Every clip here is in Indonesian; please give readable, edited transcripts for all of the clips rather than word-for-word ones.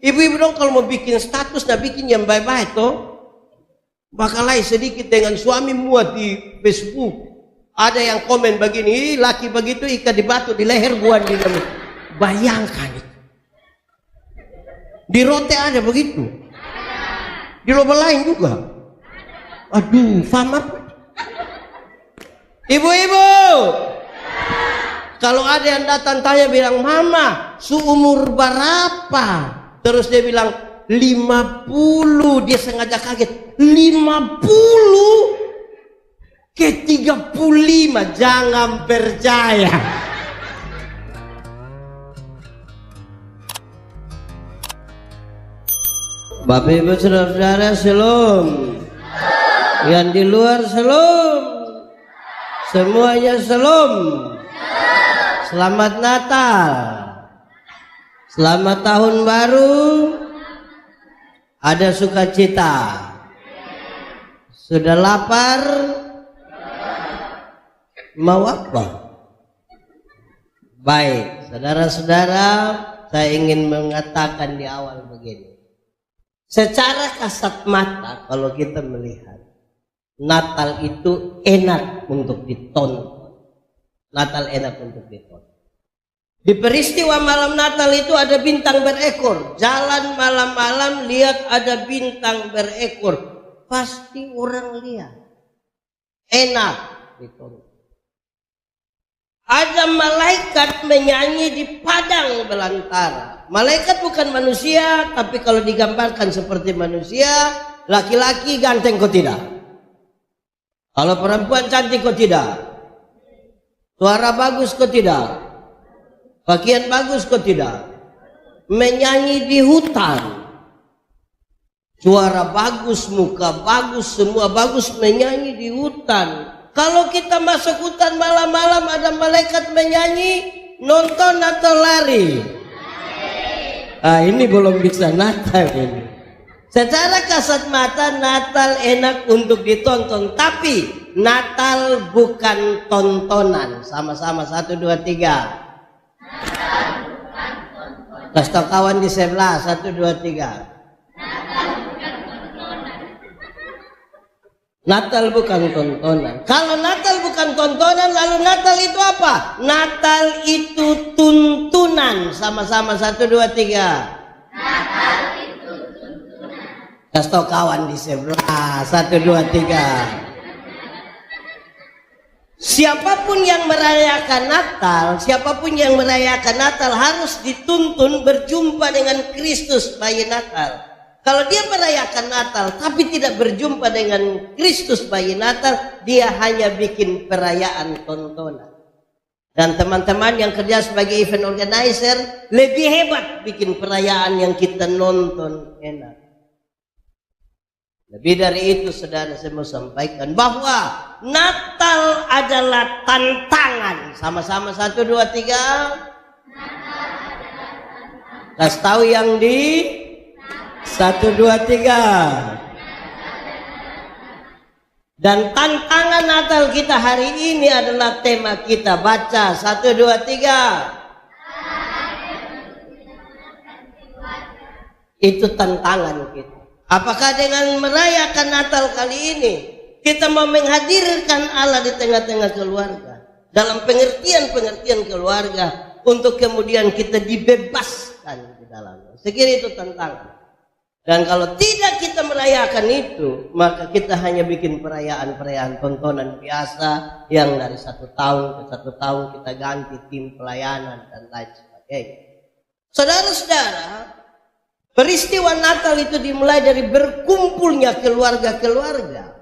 Ibu-ibu dong kalau mau bikin status, nah bikin yang baik-baik toh. Bakalai sedikit dengan suami muat di Facebook. Ada yang komen begini, laki begitu ikat di batu di leher gua di dalam. Bayangkan itu. Di Rote ada begitu. Di loba lain juga. Aduh, faham apa? Ibu-ibu, kalau ada yang datang tanya bilang, "Mama, seumur berapa?" Terus dia bilang 50. Dia sengaja kaget. 50 ke 35. Jangan percaya. Bapak Ibu saudara-saudara, shalom. Yang di luar shalom. Semuanya shalom. Selamat Natal. Selamat tahun baru. Ada sukacita. Sudah lapar? Mau apa? Baik, saudara-saudara, saya ingin mengatakan di awal begini. Secara kasat mata kalau kita melihat, Natal itu enak untuk ditonton. Natal enak untuk ditonton. Di peristiwa malam Natal itu ada bintang berekor. Jalan malam-malam lihat ada bintang berekor. Pasti orang lihat. Enak ditonton. Ada malaikat menyanyi di padang belantara. Malaikat bukan manusia, tapi kalau digambarkan seperti manusia, laki-laki ganteng kok tidak? Kalau perempuan cantik kok tidak? Suara bagus kok tidak? Pakaian bagus kok tidak? Menyanyi di hutan. Suara bagus, muka bagus, semua bagus, menyanyi di hutan. Kalau kita masuk hutan malam-malam ada malaikat menyanyi, nonton atau lari? Ini belum bisa Natal ini. Secara kasat mata Natal enak untuk ditonton, tapi Natal bukan tontonan. Sama-sama 1, 2, 3. Kasih tau kawan di sebelah. 1, 2, 3. Natal bukan tontonan. Kalau Natal bukan tontonan, lalu Natal itu apa? Natal itu tuntunan. Sama-sama 1, 2, 3. Natal itu tuntunan. Kasih tau kawan di sebelah. 1, 2, 3. Siapapun yang merayakan Natal, harus dituntun berjumpa dengan Kristus bayi Natal. Kalau dia merayakan Natal tapi tidak berjumpa dengan Kristus bayi Natal, dia hanya bikin perayaan tontonan. Dan teman-teman yang kerja sebagai event organizer lebih hebat bikin perayaan yang kita nonton enak. Lebih dari itu, saudara, saya mau sampaikan bahwa Natal adalah tantangan. Sama-sama 1, 2, 3. Kasih tahu yang di 1, 2, 3. Dan tantangan Natal kita hari ini adalah tema kita. Baca 1, 2, 3. Itu tantangan kita. Apakah dengan merayakan Natal kali ini kita mau menghadirkan Allah di tengah-tengah keluarga, dalam pengertian keluarga, untuk kemudian kita dibebaskan di dalamnya? Saya kira itu tantangan. Dan kalau tidak kita merayakan itu, maka kita hanya bikin perayaan tontonan biasa yang dari 1 tahun ke 1 tahun kita ganti tim pelayanan dan lain sebagainya. Saudara-saudara, peristiwa Natal itu dimulai dari berkumpulnya keluarga-keluarga,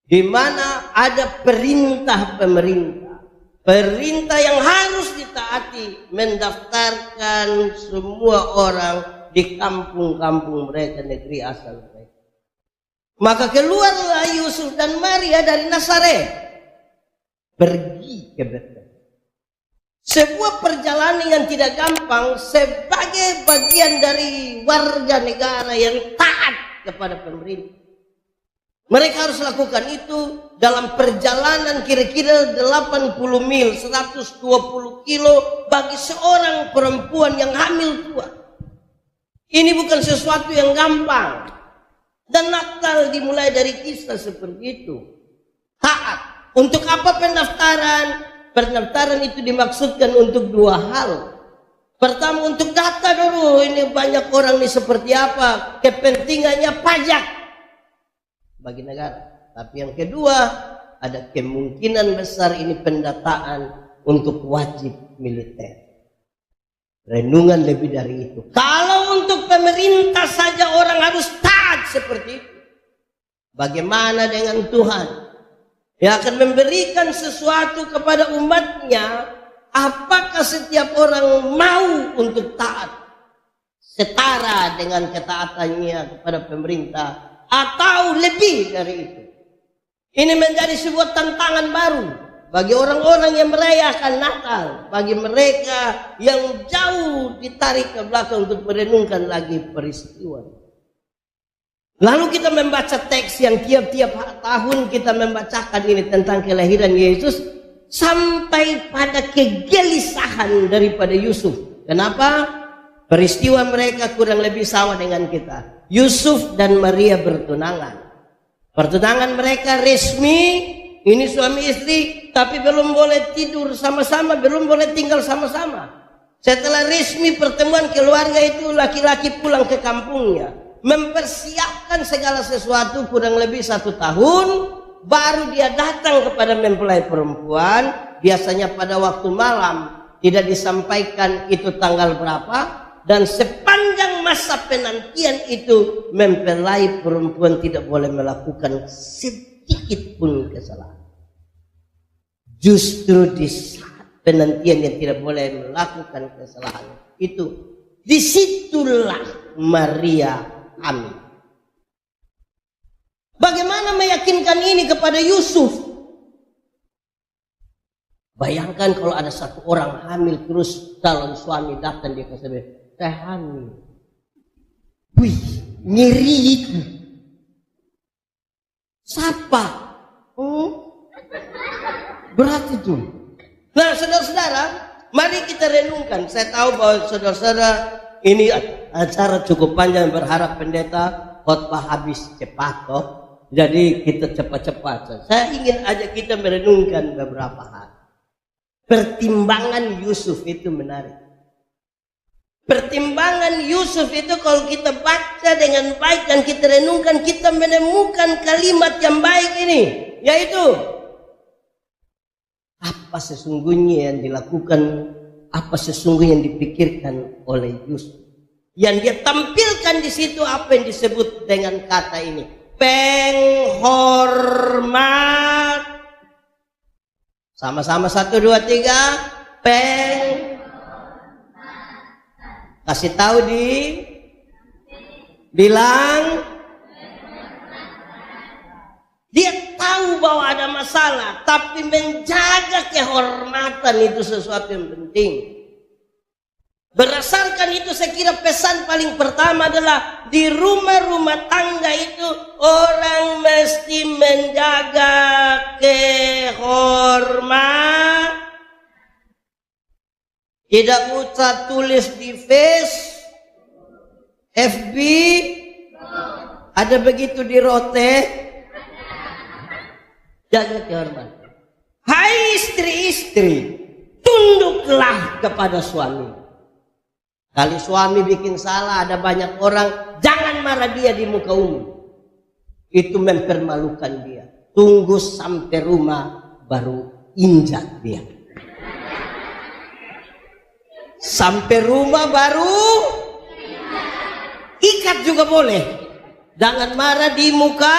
di mana ada perintah pemerintah. Perintah yang harus ditaati, mendaftarkan semua orang di kampung-kampung mereka, negeri asal mereka. Maka keluarlah Yusuf dan Maria dari Nazaret, pergi ke Betlehem. Sebuah perjalanan yang tidak gampang sebagai bagian dari warga negara yang taat kepada pemerintah. Mereka harus lakukan itu dalam perjalanan kira-kira 80 mil, 120 kilo bagi seorang perempuan yang hamil tua. Ini bukan sesuatu yang gampang. Dan Natal dimulai dari kisah seperti itu. Taat. Untuk apa pendaftaran? Pendaftaran itu dimaksudkan untuk dua hal. Pertama, untuk data dulu. Ini banyak orang ini seperti apa. Kepentingannya pajak bagi negara. Tapi yang kedua, ada kemungkinan besar ini pendataan untuk wajib militer. Renungan lebih dari itu. Kalau untuk pemerintah saja orang harus taat seperti itu, bagaimana dengan Tuhan yang akan memberikan sesuatu kepada umatnya? Apakah setiap orang mau untuk taat setara dengan ketaatannya kepada pemerintah atau lebih dari itu? Ini menjadi sebuah tantangan baru bagi orang-orang yang merayakan Natal, bagi mereka yang jauh ditarik ke belakang untuk merenungkan lagi peristiwa. Lalu kita membaca teks yang tiap-tiap tahun kita membacakan ini tentang kelahiran Yesus sampai pada kegelisahan daripada Yusuf. Kenapa? Peristiwa mereka kurang lebih sama dengan kita. Yusuf dan Maria bertunangan. Pertunangan mereka resmi, ini suami istri, tapi belum boleh tidur sama-sama, belum boleh tinggal sama-sama. Setelah resmi pertemuan keluarga itu, laki-laki pulang ke kampungnya, mempersiapkan segala sesuatu kurang lebih 1 tahun, baru dia datang kepada mempelai perempuan. Biasanya pada waktu malam, tidak disampaikan itu tanggal berapa. Dan sepanjang masa penantian itu, mempelai perempuan tidak boleh melakukan sedikit pun kesalahan. Justru di saat penantian yang tidak boleh melakukan kesalahan itu, disitulah Maria hamil. Bagaimana meyakinkan ini kepada Yusuf? Bayangkan kalau ada satu orang hamil terus calon suami datang dia kasih, saya hamil. Wih, ngeri itu. Siapa? Berat itu. Nah, saudara-saudara, mari kita renungkan. Saya tahu bahwa saudara-saudara ini acara cukup panjang, berharap pendeta khotbah habis cepat toh. Jadi kita cepat-cepat. Saya ingin aja kita merenungkan beberapa hal. Pertimbangan Yusuf itu menarik. Pertimbangan Yusuf itu kalau kita baca dengan baik dan kita renungkan, kita menemukan kalimat yang baik ini, yaitu apa sesungguhnya yang dilakukan, apa sesungguhnya yang dipikirkan oleh Yusuf. Yang dia tampilkan di situ apa yang disebut dengan kata ini, penghormat. Sama-sama 1, 2, 3. Kasih tahu bilang. Dia tahu bahwa ada masalah, tapi menjaga kehormatan itu sesuatu yang penting. Berdasarkan itu saya kira pesan paling pertama adalah di rumah-rumah tangga itu orang mesti menjaga kehormatan. Tidak usah tulis di FB, ada begitu di rote. Jaga kehormatan. Hai istri-istri, tunduklah kepada suami. Kali suami bikin salah, ada banyak orang, jangan marah dia di muka umum. Itu mempermalukan dia. Tunggu sampai rumah baru injak dia. Sampai rumah baru ikat juga boleh. Jangan marah di muka.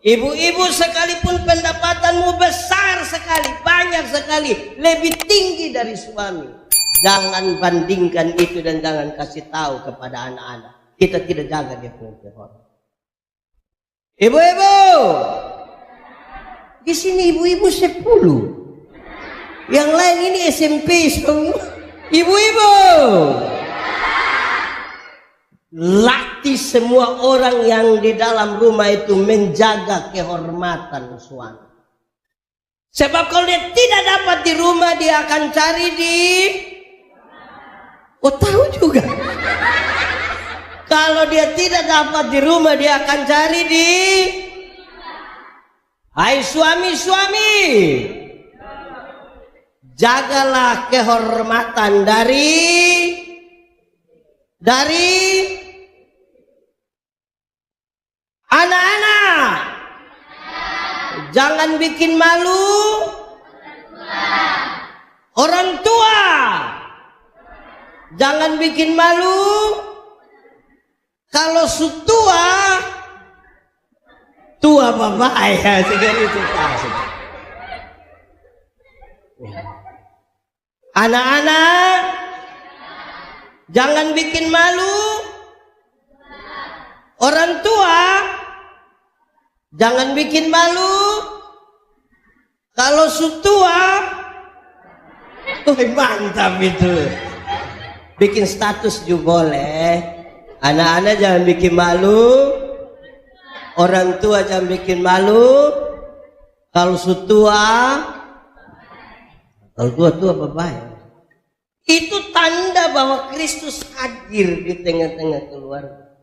Ibu-ibu sekalipun pendapatanmu besar sekali, banyak sekali, lebih tinggi dari suami, jangan bandingkan itu dan jangan kasih tahu kepada anak-anak. Kita tidak jaga dia punya kehormatan. Ibu-ibu, di sini ibu-ibu 10. Yang lain ini SMP semua. Ibu-ibu, latih semua orang yang di dalam rumah itu menjaga kehormatan suami. Sebab kalau dia tidak dapat di rumah, dia akan cari di... Oh, tahu juga. Kalau dia tidak dapat di rumah, dia akan cari di... Hai suami-suami, jagalah kehormatan dari anak-anak. Jangan bikin malu orang tua. Jangan bikin malu kalau tua bapak ya, segala itu. Anak-anak, jangan bikin malu orang tua. Jangan bikin malu kalau tua. Mantap itu. Bikin status juga boleh. Anak-anak jangan bikin malu, orang tua jangan bikin malu. Kalau tua bapak. Itu tanda bahwa Kristus hadir di tengah-tengah keluarga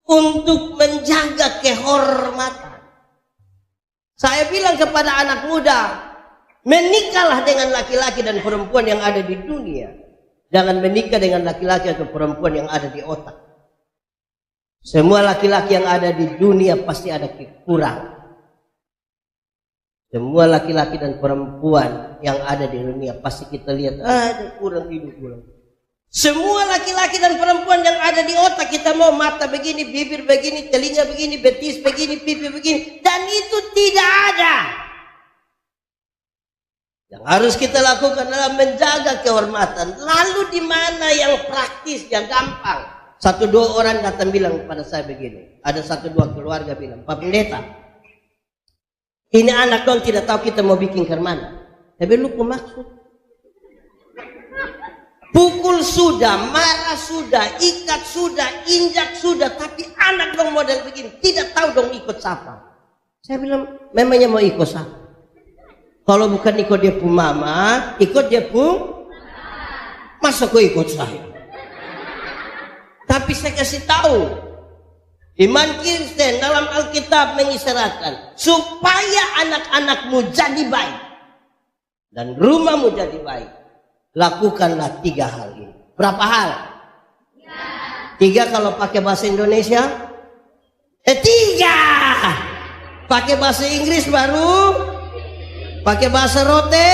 untuk menjaga kehormatan. Saya bilang kepada anak muda, menikahlah dengan laki-laki dan perempuan yang ada di dunia. Jangan menikah dengan laki-laki atau perempuan yang ada di otak. Semua laki-laki yang ada di dunia pasti ada kekurangan. Semua laki-laki dan perempuan yang ada di dunia pasti kita lihat ada kurang ini kurang. Semua laki-laki dan perempuan yang ada di otak kita mau mata begini, bibir begini, telinga begini, betis begini, pipi begini, dan itu tidak ada. Yang harus kita lakukan adalah menjaga kehormatan. Lalu di mana yang praktis, yang gampang? 1-2 orang datang bilang kepada saya begini. Ada 1-2 keluarga bilang, Pak Pendeta, ini anak dong tidak tahu kita mau bikin ke mana. Tapi lupa maksud. Pukul sudah, marah sudah, ikat sudah, injak sudah, tapi anak dong model begini. Tidak tahu dong ikut siapa. Saya bilang, memangnya mau ikut siapa? Kalau bukan ikut dia pun mama, ikut dia pun masa kau ikut saya? Tapi saya kasih tahu, iman Kristen dalam Alkitab mengisyaratkan supaya anak-anakmu jadi baik dan rumahmu jadi baik, lakukanlah 3 hal ini. Berapa hal? 3 kalau pakai bahasa Indonesia? 3. Pakai bahasa Inggris baru? Pakai bahasa rote?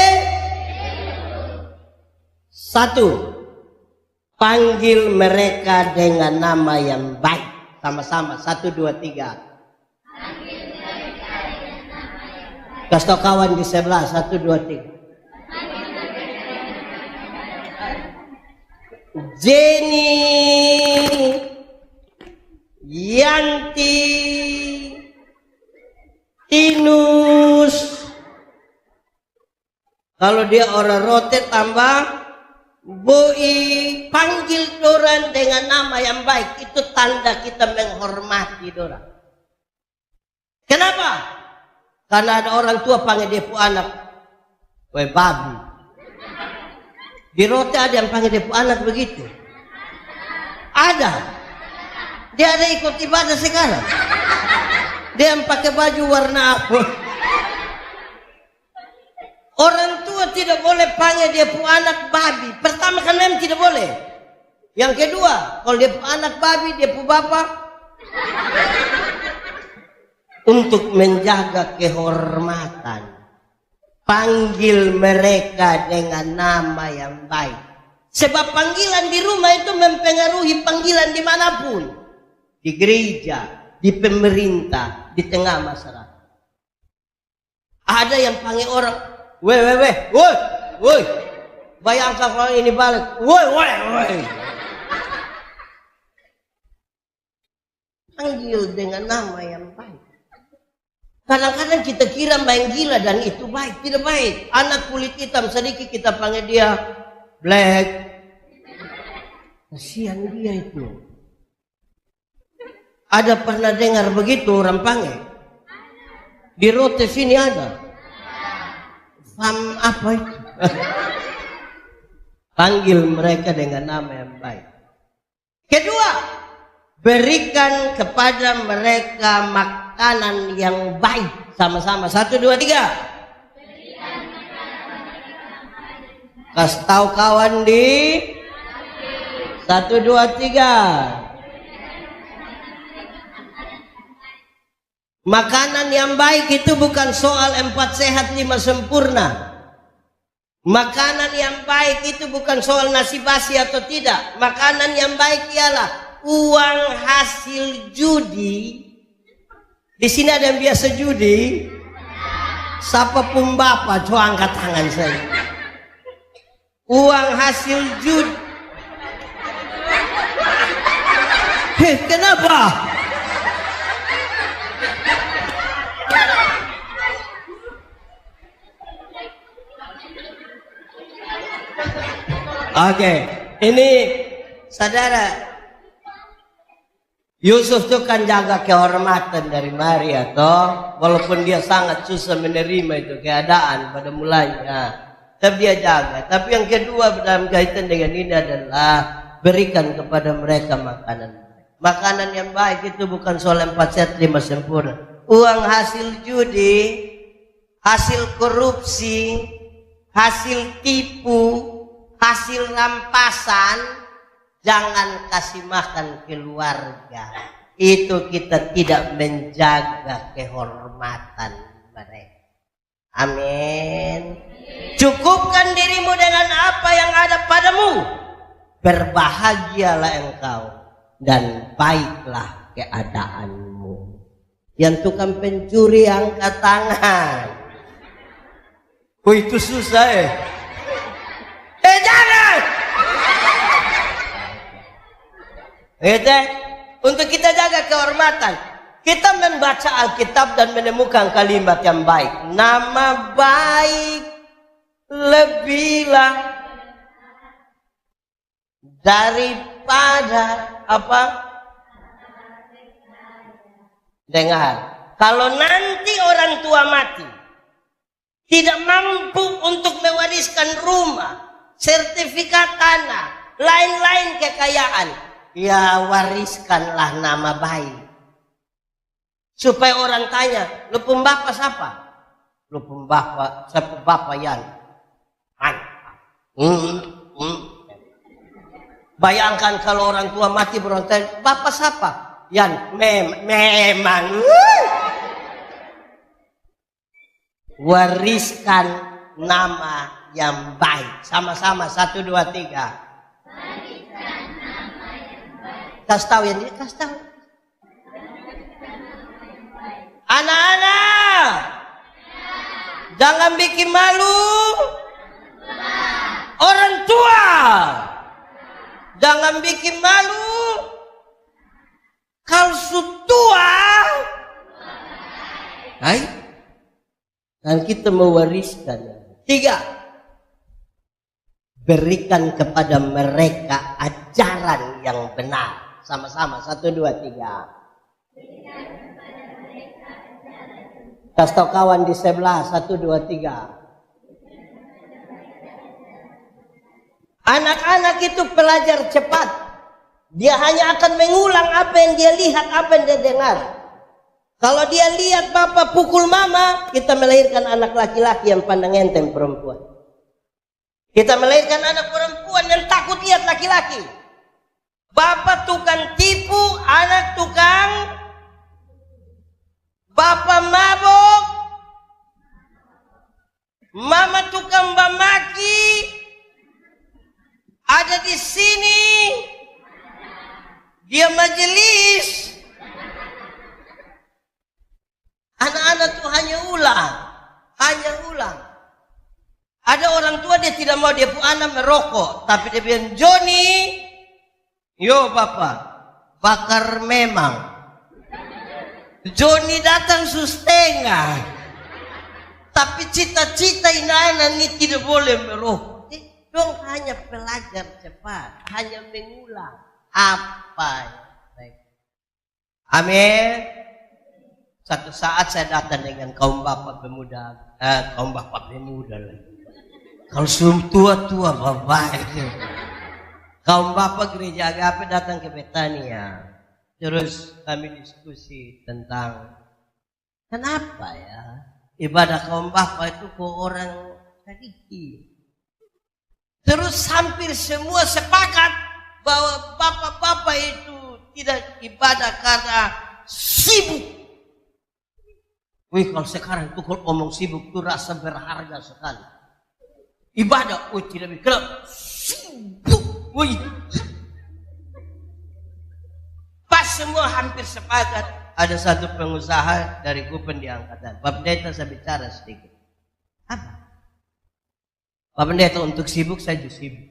1. Panggil mereka dengan nama yang baik. Sama-sama. 1, 2, 3. Kasih tau kawan di sebelah. 1, 2, 3. Jenny, Yanti, Tinus. Kalau dia orang rote tambah Boi, panggil dorang dengan nama yang baik. Itu tanda kita menghormati dorang. Kenapa? Karena ada orang tua panggil dia pu anak, weh babi. Di rote ada yang panggil dia pu anak begitu. Ada. Dia ada ikut ibadah sekarang. Dia yang pakai baju warna apa? Orang tua tidak boleh panggil dia pu anak babi. Pertama kan memang tidak boleh. Yang kedua, kalau dia pu anak babi, dia pu bapak. Untuk menjaga kehormatan, panggil mereka dengan nama yang baik. Sebab panggilan di rumah itu mempengaruhi panggilan dimanapun. Di gereja, di pemerintah, di tengah masyarakat. Ada yang panggil orang, woi, bayangkan kalau ini balik, woi. Panggil dengan nama yang baik. Kadang-kadang kita kira main gila dan itu baik, tidak baik. Anak kulit hitam sedikit kita panggil dia black. Kasihan dia itu. Ada pernah dengar begitu orang panggil? Di rote sini ada. Apa itu? Panggil mereka dengan nama yang baik. Kedua, berikan kepada mereka makanan yang baik. Sama-sama, 1, 2, 3. Kasih tahu kawan di 1, 2, 3. Makanan yang baik itu bukan soal 4 sehat 5 sempurna. Makanan yang baik itu bukan soal nasi basi atau tidak. Makanan yang baik ialah uang hasil judi. Di sini ada yang biasa judi. Siapa pun bapak, coba angkat tangan saya. Uang hasil judi. Kenapa? Oke, ini saudara Yusuf itu kan jaga kehormatan dari Maria toh, walaupun dia sangat susah menerima itu keadaan pada mulanya, tapi dia jaga. Tapi yang kedua dalam kaitan dengan ini adalah berikan kepada mereka makanan. Makanan yang baik itu bukan soal 4 sehat 5 sempurna. Uang hasil judi, hasil korupsi, hasil tipu, hasil rampasan, jangan kasih makan keluarga. Itu kita tidak menjaga kehormatan mereka. Amin. Cukupkan dirimu dengan apa yang ada padamu. Berbahagialah engkau dan baiklah keadaanmu. Yang tukang pencuri angkat tangan. Oh itu susah jangan. Untuk kita jaga kehormatan, kita membaca Alkitab dan menemukan kalimat yang baik. Nama baik lebihlah daripada apa? Dengar, kalau nanti orang tua mati, tidak mampu untuk mewariskan rumah, sertifikat tanah, lain-lain kekayaan, ya wariskanlah nama baik. Supaya orang tanya, lu pembapak siapa? Lu pembapak, siapa bapak Yan? Bayangkan kalau orang tua mati berontak, bapak siapa? Yan, memang. Wariskan nama yang baik. Sama-sama 1, 2, 3. Kasih tahu yang ini, kasih tahu. Anak-anak, jangan bikin malu orang tua. Jangan bikin malu kalau tua. Hai, dan kita mewariskan. 3. Berikan kepada mereka ajaran yang benar. Sama-sama 1, 2, 3. Kasih tahu kawan di sebelah 1, 2, 3. Anak-anak itu pelajar cepat. Dia hanya akan mengulang apa yang dia lihat, apa yang dia dengar. Kalau dia lihat bapak pukul mama, kita melahirkan anak laki-laki yang pandang enteng perempuan. Kita melahirkan anak perempuan yang takut lihat laki-laki. Bapak tukang tipu, anak tukang. Bapak mabok, mama tukang bamaki. Ada di sini, dia majelis. Anak-anak tuh hanya ulang. Ada orang tua dia tidak mau dia pun anak merokok, tapi dia bilang Joni, yo bapak, bakar memang. Joni datang setengah, tapi cita-cita anak ini tidak boleh merokok. Dong hanya pelajar cepat, hanya mengulang apa yang baik. Amin. Satu saat saya datang dengan kaum bapak pemuda lagi. Kalau tua-tua bapak itu. Kaum bapak gereja agape datang ke Betania. Terus kami diskusi tentang kenapa ya ibadah kaum bapa itu kok orang sedikit. Terus hampir semua sepakat bahwa bapak-bapak itu tidak ibadah karena sibuk. Wih, kalau sekarang tuh kalau ngomong sibuk tuh rasa berharga sekali. Ibadah, tidak bisa sibuk. Wih. Pas semua hampir sepakat, ada satu pengusaha dari Kupen di angkatan. Pak Pendeta, saya bicara sedikit. Apa? Pak Pendeta, untuk sibuk saya juga sibuk.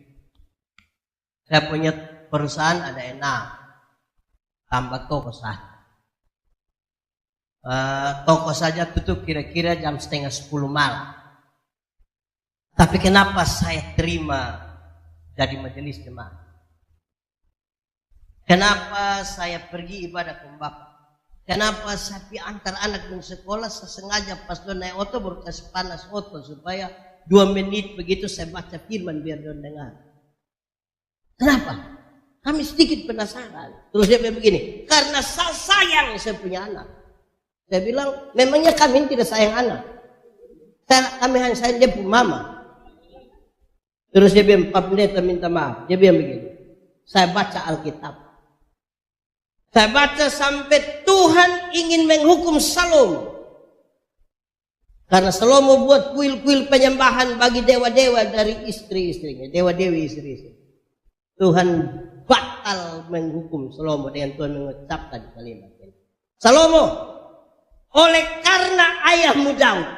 Saya punya perusahaan ada 6. Tambah toko saja. Toko saja tutup kira-kira jam 9:30 malam. Tapi kenapa saya terima jadi majelis jemaat? Kenapa saya pergi ibadah ke Bapak? Kenapa saya antar anak di sekolah, saya sengaja pas dia naik oto baru kasih panas oto supaya 2 menit begitu saya baca firman biar dia dengar. Kenapa? Kami sedikit penasaran. Terus dia bilang begini, karena saya sayang saya punya anak. Saya bilang, memangnya kami tidak sayang anak. Kami hanya sayang dia punya mama. Terus dia bilang, Pak Pendeta minta maaf. Dia bilang begini, saya baca Alkitab. Saya baca sampai Tuhan ingin menghukum Salomo. Karena Salomo buat kuil-kuil penyembahan bagi dewa-dewa dari istri-istrinya. Dewa-dewi istri-istri. Tuhan batal menghukum Salomo dengan Tuhan mengucapkan kalimat ini. Salomo, oleh karena ayahmu Daud,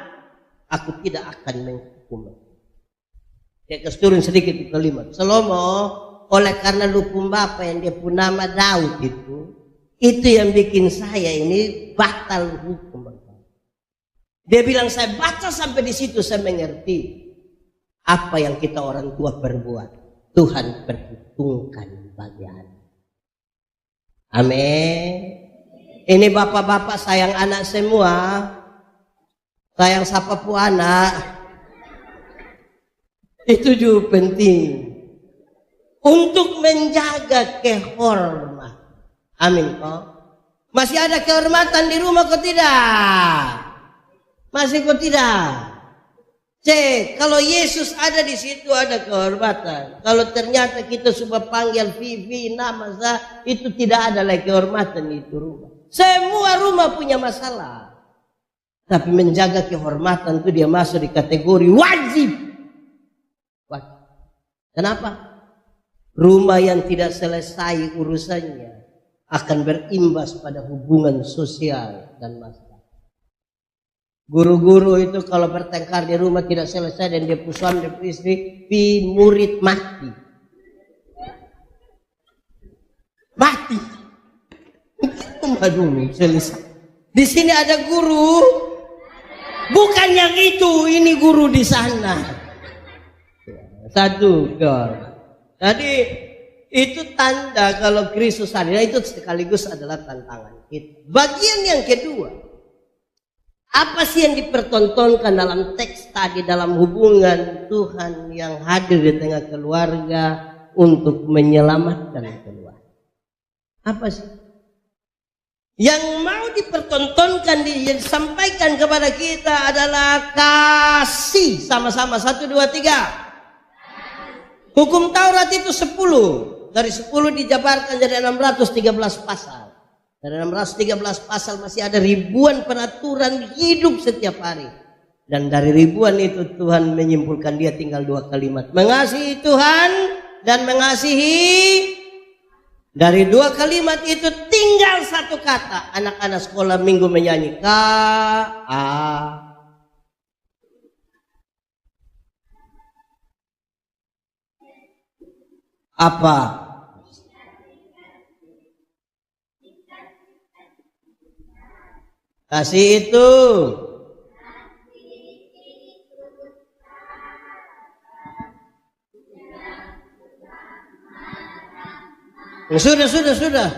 aku tidak akan menghukum. Dia kasih turun sedikit kalimat. Salomo, oleh karena lu bapa yang dia pun nama Daud itu yang bikin saya ini batal hukum. Dia bilang saya baca sampai di situ saya mengerti apa yang kita orang tua berbuat. Tuhan perhitungkan bagi anak. Amin. Ini bapak-bapak sayang anak semua. Sayang siapa pun anak. Itu juga penting. Untuk menjaga kehormatan. Amin kok. Masih ada kehormatan di rumah kok tidak? Masih kok tidak? Cek, kalau Yesus ada di situ ada kehormatan. Kalau ternyata kita sudah panggil Vivi nama saya, itu tidak ada lagi kehormatan di itu rumah. Semua rumah punya masalah. Tapi menjaga kehormatan itu dia masuk di kategori wajib. Kenapa? Rumah yang tidak selesai urusannya akan berimbas pada hubungan sosial dan masyarakat. Guru-guru itu kalau bertengkar di rumah tidak selesai dan dia suami dan istri, murid mati. Mati. Dulu selesai. Di sini ada guru, bukan yang itu, ini guru di sana. Satu, dua. Jadi itu tanda kalau Kristus hadir, itu sekaligus adalah tantangan kita. Bagian yang kedua, apa sih yang dipertontonkan dalam teks tadi dalam hubungan Tuhan yang hadir di tengah keluarga untuk menyelamatkan keluarga? Apa sih? Yang mau dipertontonkan, disampaikan kepada kita adalah kasih. Sama-sama, 1, 2, 3. Hukum Taurat itu 10. Dari 10 dijabarkan jadi 613 pasal. Dari 613 pasal masih ada ribuan peraturan hidup setiap hari. Dan dari ribuan itu Tuhan menyimpulkan dia tinggal 2 kalimat. Mengasihi Tuhan dan mengasihi. Dari 2 kalimat itu tinggal 1 kata. Anak-anak sekolah minggu menyanyi. K-A. Apa? Kasih itu. Sudah.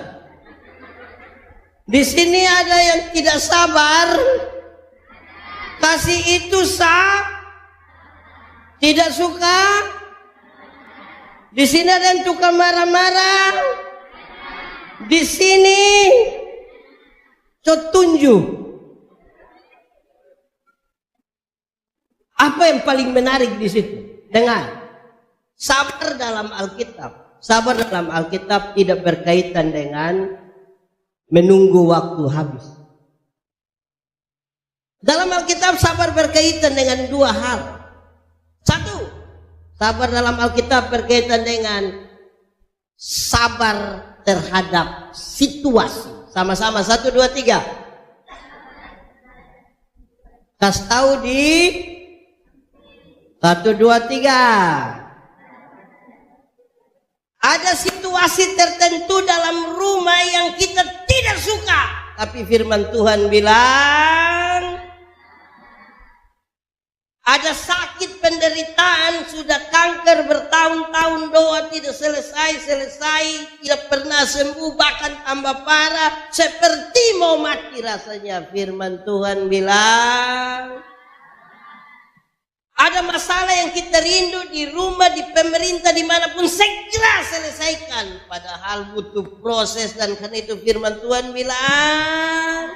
Di sini ada yang tidak sabar. Kasih itu tidak suka. Di sini ada yang tukang marah-marah. Di sini tunjuk apa yang paling menarik di situ. Dengar, sabar dalam Alkitab. Sabar dalam Alkitab tidak berkaitan dengan menunggu waktu habis. Dalam Alkitab sabar berkaitan dengan dua hal. Satu, sabar dalam Alkitab berkaitan dengan sabar terhadap situasi. Sama-sama, 1, 2, 3. Kasih tahu di 1, 2, 3. Ada situasi tertentu dalam rumah yang kita tidak suka, tapi firman Tuhan bilang ada sakit, penderitaan, sudah kanker bertahun-tahun, doa tidak selesai, tidak pernah sembuh, bahkan tambah parah, seperti mau mati rasanya. Firman Tuhan bilang ada masalah yang kita rindu di rumah, di pemerintah, dimanapun, segera selesaikan. Padahal butuh proses, dan karena itu firman Tuhan bilang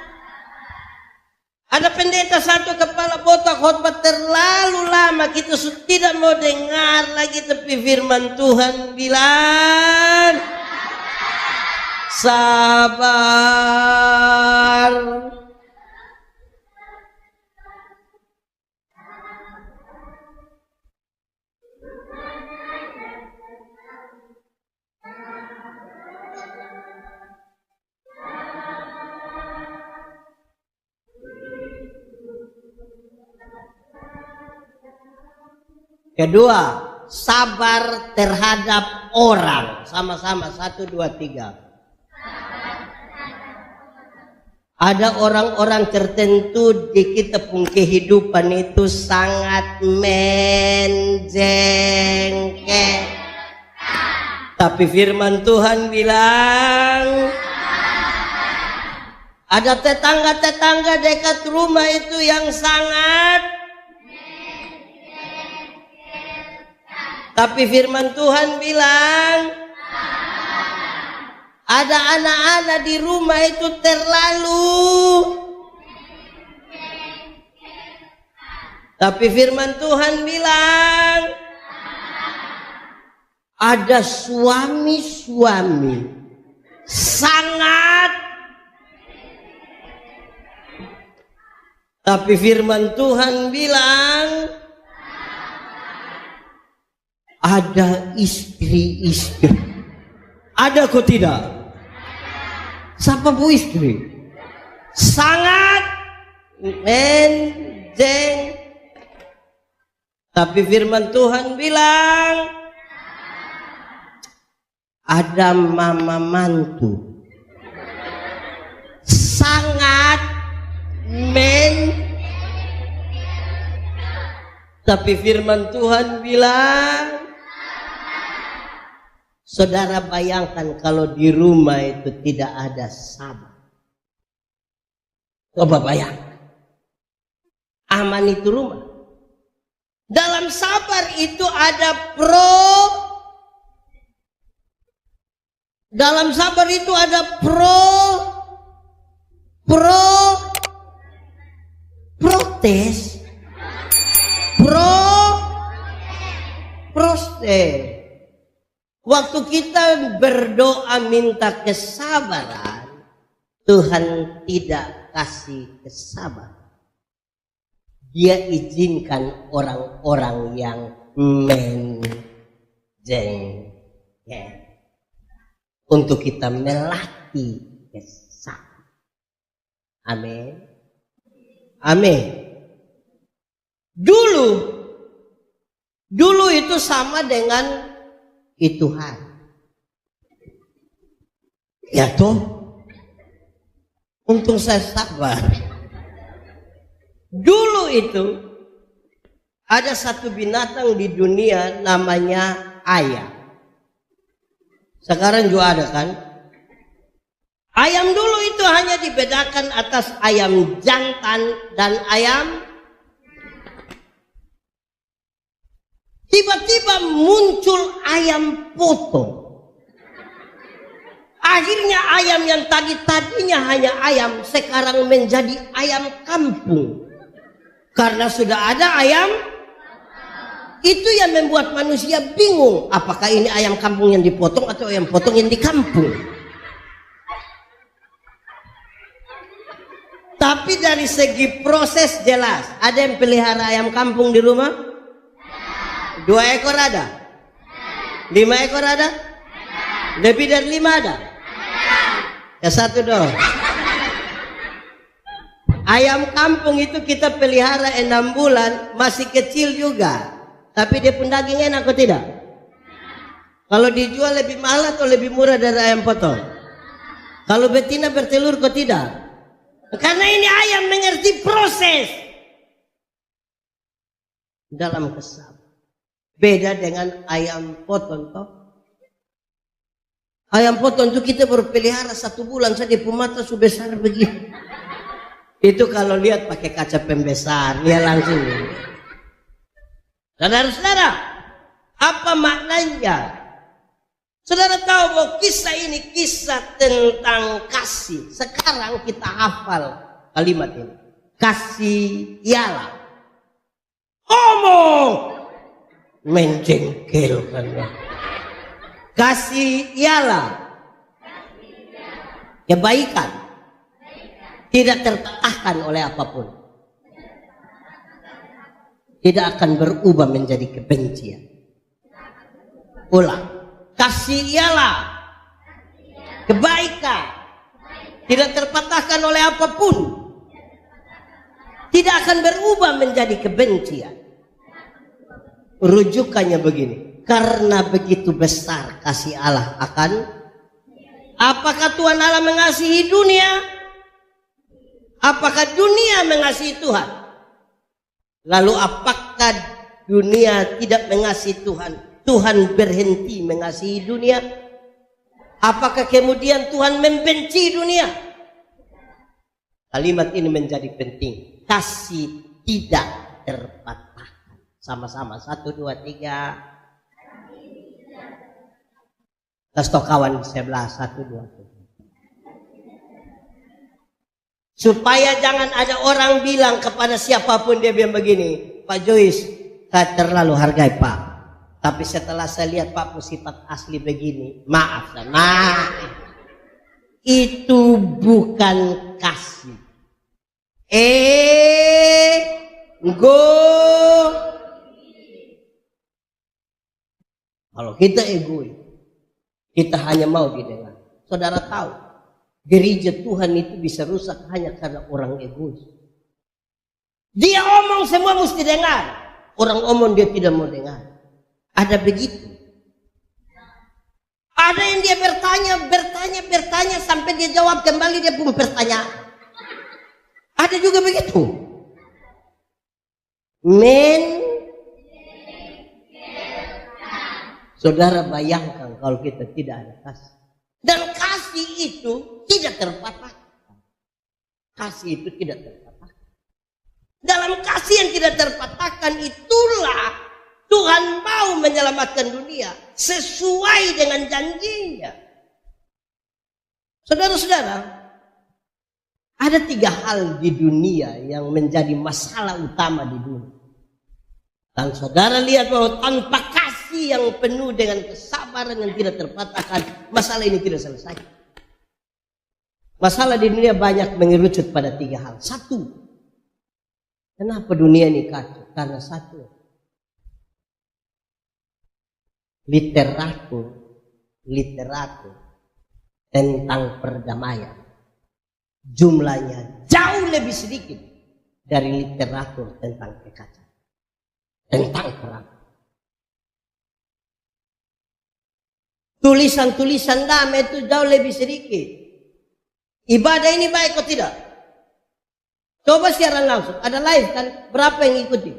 ada pendeta satu kepala botak khotbah terlalu lama, kita sudah tidak mau dengar lagi, tapi firman Tuhan bilang sabar. Kedua, sabar terhadap orang. Sama-sama, 1, 2, 3. Ada orang-orang tertentu di kita pun kehidupan itu sangat menjengkel. Tapi firman Tuhan bilang ada tetangga-tetangga dekat rumah itu yang sangat, tapi firman Tuhan bilang ada anak-anak di rumah itu terlalu, tapi firman Tuhan bilang ada suami-suami sangat, tapi firman Tuhan bilang ada istri-istri. Ada kok tidak? Siapa bu istri? Sangat menjeng. Tapi firman Tuhan bilang ada mama mantu sangat tapi firman Tuhan bilang, saudara bayangkan kalau di rumah itu tidak ada sabar. Coba bayangkan. Aman itu rumah. Dalam sabar itu ada dalam sabar itu ada protes, proses. Waktu kita berdoa minta kesabaran, Tuhan tidak kasih kesabaran. Dia izinkan orang-orang yang menjengkel untuk kita melatih kesabaran. Amin. Amin. Dulu itu sama dengan itu hari. Ya toh, untung saya sabar. Dulu itu ada satu binatang di dunia namanya ayam. Sekarang juga ada kan? Ayam dulu itu hanya dibedakan atas ayam jantan dan ayam. Tiba-tiba muncul ayam potong. Akhirnya ayam yang tadinya hanya ayam sekarang menjadi ayam kampung. Karena sudah ada ayam. Itu yang membuat manusia bingung. Apakah ini ayam kampung yang dipotong atau ayam potong yang di kampung? Tapi dari segi proses jelas. Ada yang pelihara ayam kampung di rumah? 2 ekor ada? 5 ekor ada? Lebih dari 5 ada? Ya 1 dong. Ayam kampung itu kita pelihara 6 bulan, masih kecil juga. Tapi dia pun daging enak atau tidak? Kalau dijual lebih mahal atau lebih murah dari ayam potong? Kalau betina bertelur kok tidak? Karena ini ayam mengerti proses. Dalam kesal. Beda dengan ayam potong toh. Ayam potong itu kita baru pelihara 1 bulan saja mata sebesar begini. Itu kalau lihat pakai kaca pembesar, dia langsung. Saudara-saudara, apa maknanya? Saudara tahu bahwa kisah ini kisah tentang kasih. Sekarang kita hafal kalimat ini. Kasih ialah. Omong menjengkelkan. Kasih ialah kebaikan, tidak tertahan oleh apapun, tidak akan berubah menjadi kebencian. Ulang, kasih ialah kebaikan, tidak terpatahkan oleh apapun, tidak akan berubah menjadi kebencian. Rujukannya begini. Karena begitu besar kasih Allah akan. Apakah Tuhan Allah mengasihi dunia? Apakah dunia mengasihi Tuhan? Lalu apakah dunia tidak mengasihi Tuhan? Tuhan berhenti mengasihi dunia? Apakah kemudian Tuhan membenci dunia? Kalimat ini menjadi penting. Kasih tidak terpatahkan. Sama-sama 1, 2, 3. Kasih kawan sebelah 1, 2, 3. Supaya jangan ada orang bilang kepada siapapun dia bilang begini, Pak Joyce, saya terlalu hargai Pak. Tapi setelah saya lihat Pak sifat asli begini, maaf. Itu bukan kasih. Kalau kita egois, kita hanya mau didengar. Saudara tahu, gereja Tuhan itu bisa rusak hanya karena orang egois. Dia omong semua mesti dengar. Orang omong dia tidak mau dengar. Ada begitu. Ada yang dia bertanya sampai dia jawab kembali dia pun pertanyaan. Ada juga begitu. Saudara bayangkan kalau kita tidak ada kasih. Dan kasih itu tidak terpatahkan. Kasih itu tidak terpatahkan. Dalam kasih yang tidak terpatahkan itulah Tuhan mau menyelamatkan dunia sesuai dengan janjinya. Saudara-saudara, ada 3 hal di dunia yang menjadi masalah utama di dunia. Dan saudara lihat bahwa tanpa kasih yang penuh dengan kesabaran yang tidak terpatahkan, masalah ini tidak selesai. Masalah di dunia banyak mengerucut pada 3 hal. 1, kenapa dunia ini kacau? Karena 1, literatur tentang perdamaian jumlahnya jauh lebih sedikit dari literatur tentang kekacauan, tentang perang. Tulisan-tulisan damai itu jauh lebih sedikit. Ibadah ini baik atau tidak? Coba siaran langsung, ada live kan? Berapa yang ikuti?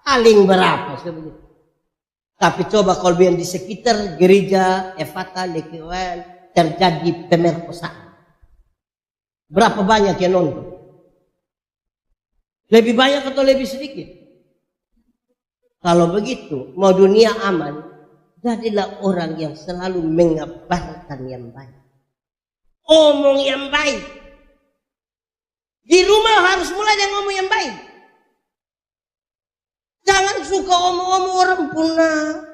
Paling berapa sebenarnya? Tapi coba kalau biar di sekitar gereja Efata Lekewel terjadi pemerkosaan, berapa banyak yang nonton? Lebih banyak atau lebih sedikit? Kalau begitu, mau dunia aman, Jadilah orang yang selalu mengabarkan yang baik. Omong yang baik. Di rumah harus mulai dengan ngomong yang baik. Jangan suka omong-omong orang punah.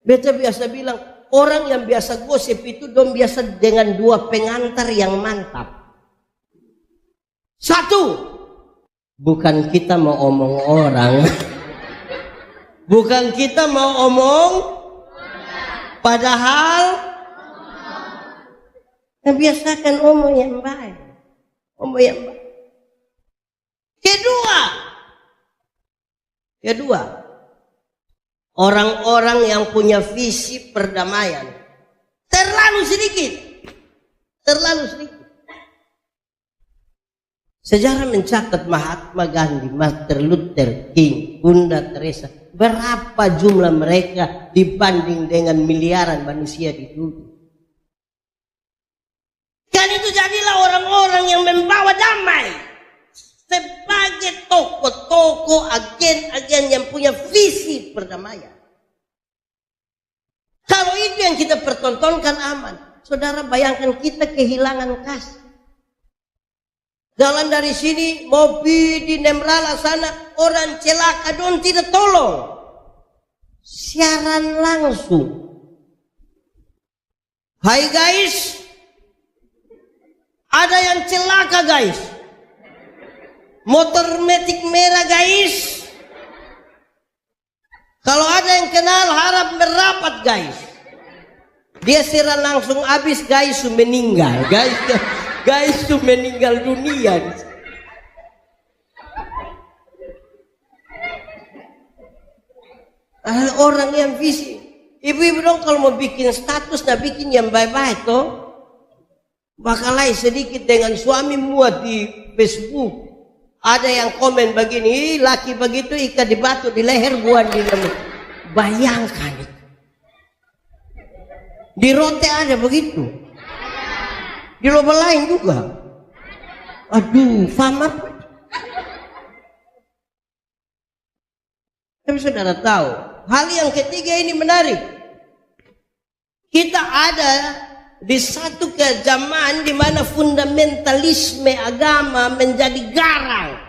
Beta biasa bilang, orang yang biasa gosip itu dong biasa dengan dua pengantar yang mantap. Satu, bukan kita mau omong orang. Bukan kita mau omong, padahal biasakan omong yang baik. Omong yang baik. Kedua, orang-orang yang punya visi perdamaian terlalu sedikit. Sejarah mencatat Mahatma Gandhi, Martin Luther King, Bunda Teresa, berapa jumlah mereka dibanding dengan miliaran manusia di dunia. Kan itu jadilah orang-orang yang membawa damai. Sebagai tokoh-tokoh, agen-agen yang punya visi perdamaian. Kalau itu yang kita pertontonkan aman. Saudara bayangkan kita kehilangan kasih. Jalan dari sini, mobil di Nemrala sana, orang celaka don tidak tolong. Siaran langsung. Hai guys, ada yang celaka guys. Motor metik merah guys. Kalau ada yang kenal harap merapat guys. Dia siaran langsung habis guys meninggal guys. Guys itu meninggal dunia. Orang yang visi. Ibu-ibu dong kalau mau bikin status, nah bikin yang baik-baik toh. Bakalai sedikit dengan suami muat di Facebook. Ada yang komen begini, laki begitu ikat di batu di leher buan di dalam. Bayangkan. Di Rote ada begitu. Di lomba lain juga. Aduh, fama. Tapi saudara tahu, hal yang ketiga ini menarik. Kita ada di satu kezamaan di mana fundamentalisme agama menjadi garang.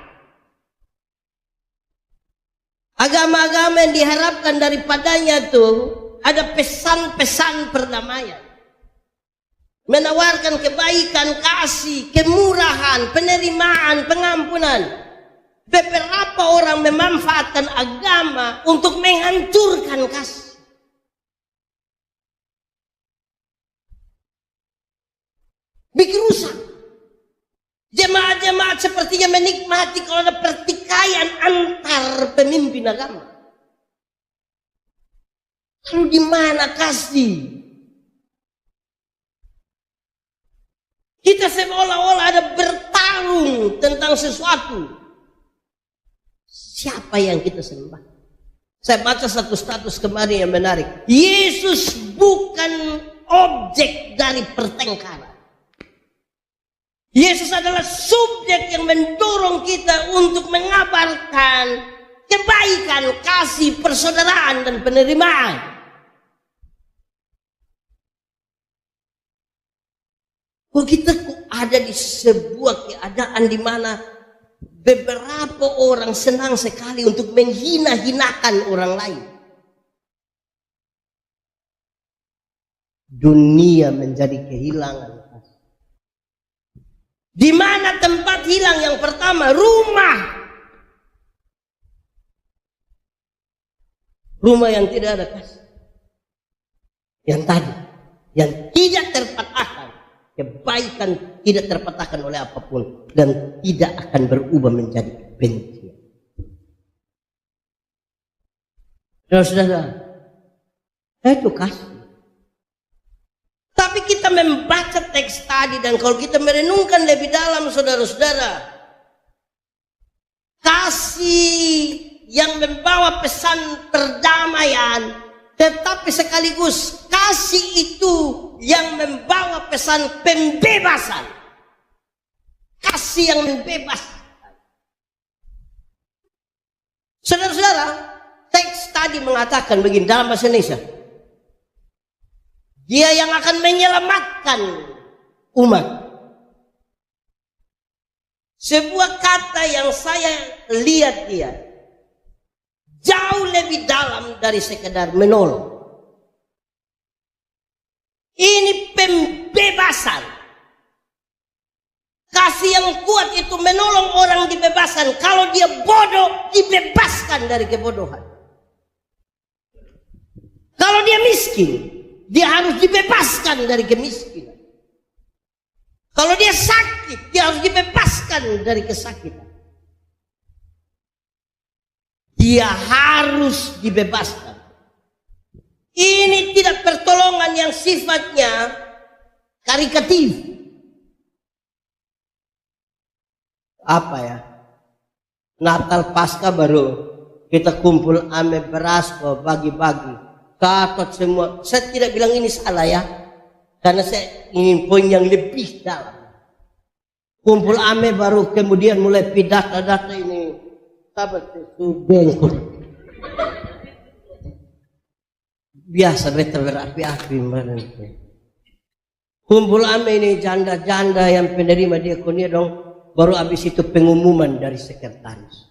Agama-agama yang diharapkan daripadanya tuh ada pesan-pesan perdamaian. Menawarkan kebaikan, kasih, kemurahan, penerimaan, pengampunan. Beberapa orang memanfaatkan agama untuk menghancurkan kasih. Bikin rusak. Jemaat-jemaat sepertinya menikmati kalau ada pertikaian antar pemimpin agama. Lalu di mana kasih? Kita seolah-olah ada bertarung tentang sesuatu. Siapa yang kita sembah? Saya baca satu status kemarin yang menarik. Yesus bukan objek dari pertengkaran. Yesus adalah subjek yang mendorong kita untuk mengabarkan kebaikan, kasih, persaudaraan, dan penerimaan. Kok kita ada di sebuah keadaan di mana beberapa orang senang sekali untuk menghina-hinakan orang lain. Dunia menjadi kehilangan. Di mana tempat hilang yang pertama? Rumah. Rumah yang tidak ada kasih. Yang tadi. Yang tidak terpatahkan. Kebaikan tidak terpatahkan oleh apapun. Dan tidak akan berubah menjadi kebencian. Saudara-saudara. Itu kasih. Tapi kita membaca teks tadi dan kalau kita merenungkan lebih dalam saudara-saudara. Kasih yang membawa pesan perdamaian. Tetapi sekaligus kasih itu yang membawa pesan pembebasan. Kasih yang membebaskan. Saudara-saudara, teks tadi mengatakan begini dalam bahasa Indonesia. Dia yang akan menyelamatkan umat. Sebuah kata yang saya lihat dia jauh lebih dalam dari sekedar menolong. Ini pembebasan. Kasih yang kuat itu menolong orang dibebaskan. Kalau dia bodoh, dibebaskan dari kebodohan. Kalau dia miskin, dia harus dibebaskan dari kemiskinan. Kalau dia sakit, dia harus dibebaskan dari kesakitan. Dia harus dibebaskan. Ini tidak pertolongan yang sifatnya karitatif. Apa ya? Natal Pasca baru kita kumpul ame beras kok bagi-bagi. Katot semua. Saya tidak bilang ini salah ya. Karena saya ingin poin yang lebih dalam. Kumpul ame baru kemudian mulai data ini. Sahabat itu bengkok. Biasa beta berapi-api. Kumpul ame ini janda-janda yang penerima diakonia dong. Baru habis itu pengumuman dari sekretaris.